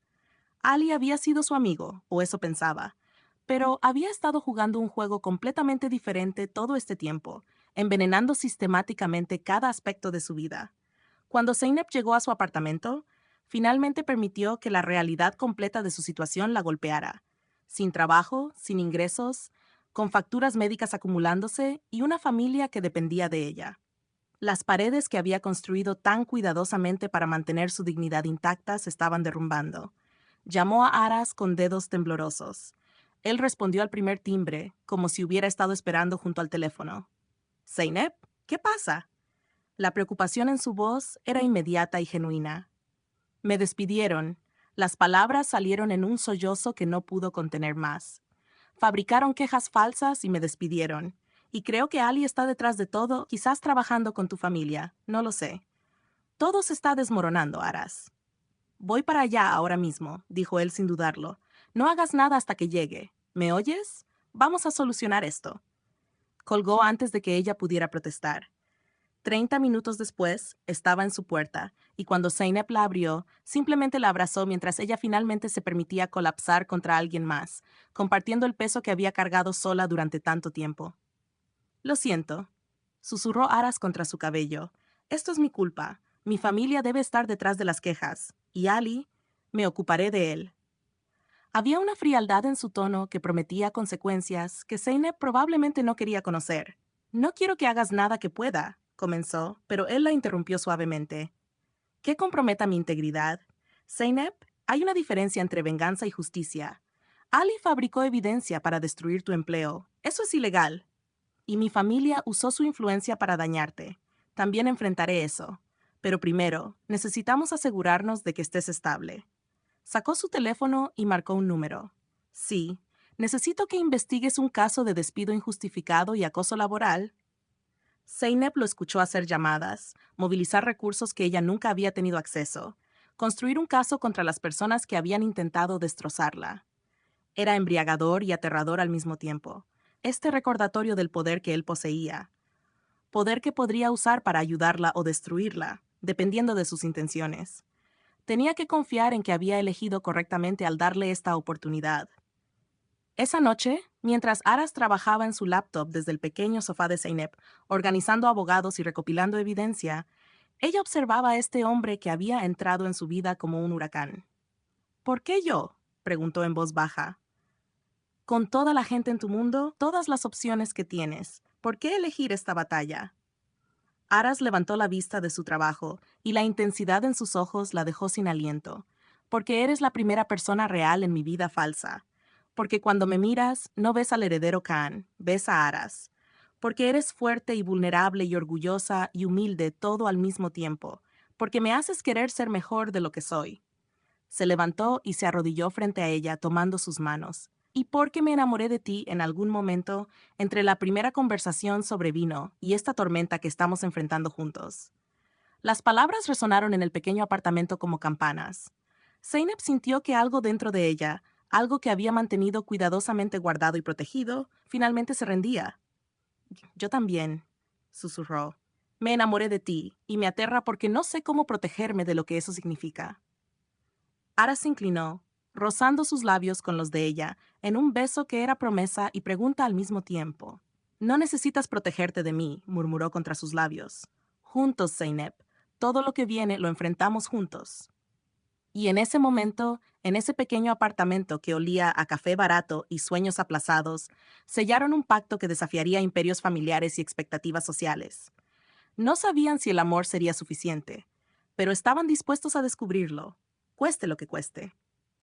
Ali había sido su amigo, o eso pensaba, pero había estado jugando un juego completamente diferente todo este tiempo, envenenando sistemáticamente cada aspecto de su vida. Cuando Zeynep llegó a su apartamento, finalmente permitió que la realidad completa de su situación la golpeara. Sin trabajo, sin ingresos, con facturas médicas acumulándose y una familia que dependía de ella. Las paredes que había construido tan cuidadosamente para mantener su dignidad intacta se estaban derrumbando. Llamó a Aras con dedos temblorosos. Él respondió al primer timbre, como si hubiera estado esperando junto al teléfono. «Zeynep, ¿qué pasa?» La preocupación en su voz era inmediata y genuina. Me despidieron. Las palabras salieron en un sollozo que no pudo contener más. Fabricaron quejas falsas y me despidieron. Y creo que Ali está detrás de todo, quizás trabajando con tu familia, no lo sé. Todo se está desmoronando, Aras. Voy para allá ahora mismo, dijo él sin dudarlo. No hagas nada hasta que llegue. ¿Me oyes? Vamos a solucionar esto. Colgó antes de que ella pudiera protestar. 30 minutos después, estaba en su puerta, y cuando Zeynep la abrió, simplemente la abrazó mientras ella finalmente se permitía colapsar contra alguien más, compartiendo el peso que había cargado sola durante tanto tiempo. Lo siento, susurró Aras contra su cabello. Esto es mi culpa. Mi familia debe estar detrás de las quejas, y Ali, me ocuparé de él. Había una frialdad en su tono que prometía consecuencias que Zeynep probablemente no quería conocer. No quiero que hagas nada que pueda, comenzó, pero él la interrumpió suavemente. ¿Qué comprometa mi integridad? Zeynep, hay una diferencia entre venganza y justicia. Ali fabricó evidencia para destruir tu empleo. Eso es ilegal. Y mi familia usó su influencia para dañarte. También enfrentaré eso. Pero primero, necesitamos asegurarnos de que estés estable. Sacó su teléfono y marcó un número. Sí, necesito que investigues un caso de despido injustificado y acoso laboral. Zeynep lo escuchó hacer llamadas, movilizar recursos que ella nunca había tenido acceso, construir un caso contra las personas que habían intentado destrozarla. Era embriagador y aterrador al mismo tiempo, este recordatorio del poder que él poseía, poder que podría usar para ayudarla o destruirla, dependiendo de sus intenciones. Tenía que confiar en que había elegido correctamente al darle esta oportunidad. Esa noche, Mientras Aras trabajaba en su laptop desde el pequeño sofá de Zeynep, organizando abogados y recopilando evidencia, ella observaba a este hombre que había entrado en su vida como un huracán. ¿Por qué yo?, preguntó en voz baja. Con toda la gente en tu mundo, todas las opciones que tienes, ¿por qué elegir esta batalla? Aras levantó la vista de su trabajo y la intensidad en sus ojos la dejó sin aliento. Porque eres la primera persona real en mi vida falsa. Porque cuando me miras, no ves al heredero Khan, ves a Aras. Porque eres fuerte y vulnerable y orgullosa y humilde todo al mismo tiempo. Porque me haces querer ser mejor de lo que soy. Se levantó y se arrodilló frente a ella tomando sus manos. ¿Y por qué me enamoré de ti en algún momento entre la primera conversación sobre vino y esta tormenta que estamos enfrentando juntos? Las palabras resonaron en el pequeño apartamento como campanas. Zeynep sintió que algo dentro de ella, algo que había mantenido cuidadosamente guardado y protegido, finalmente se rendía. Yo también, susurró. Me enamoré de ti y me aterra porque no sé cómo protegerme de lo que eso significa. Ara se inclinó, rozando sus labios con los de ella, en un beso que era promesa y pregunta al mismo tiempo. No necesitas protegerte de mí, murmuró contra sus labios. Juntos, Zeynep. Todo lo que viene lo enfrentamos juntos. Y en ese momento, en ese pequeño apartamento que olía a café barato y sueños aplazados, sellaron un pacto que desafiaría imperios familiares y expectativas sociales. No sabían si el amor sería suficiente, pero estaban dispuestos a descubrirlo, cueste lo que cueste.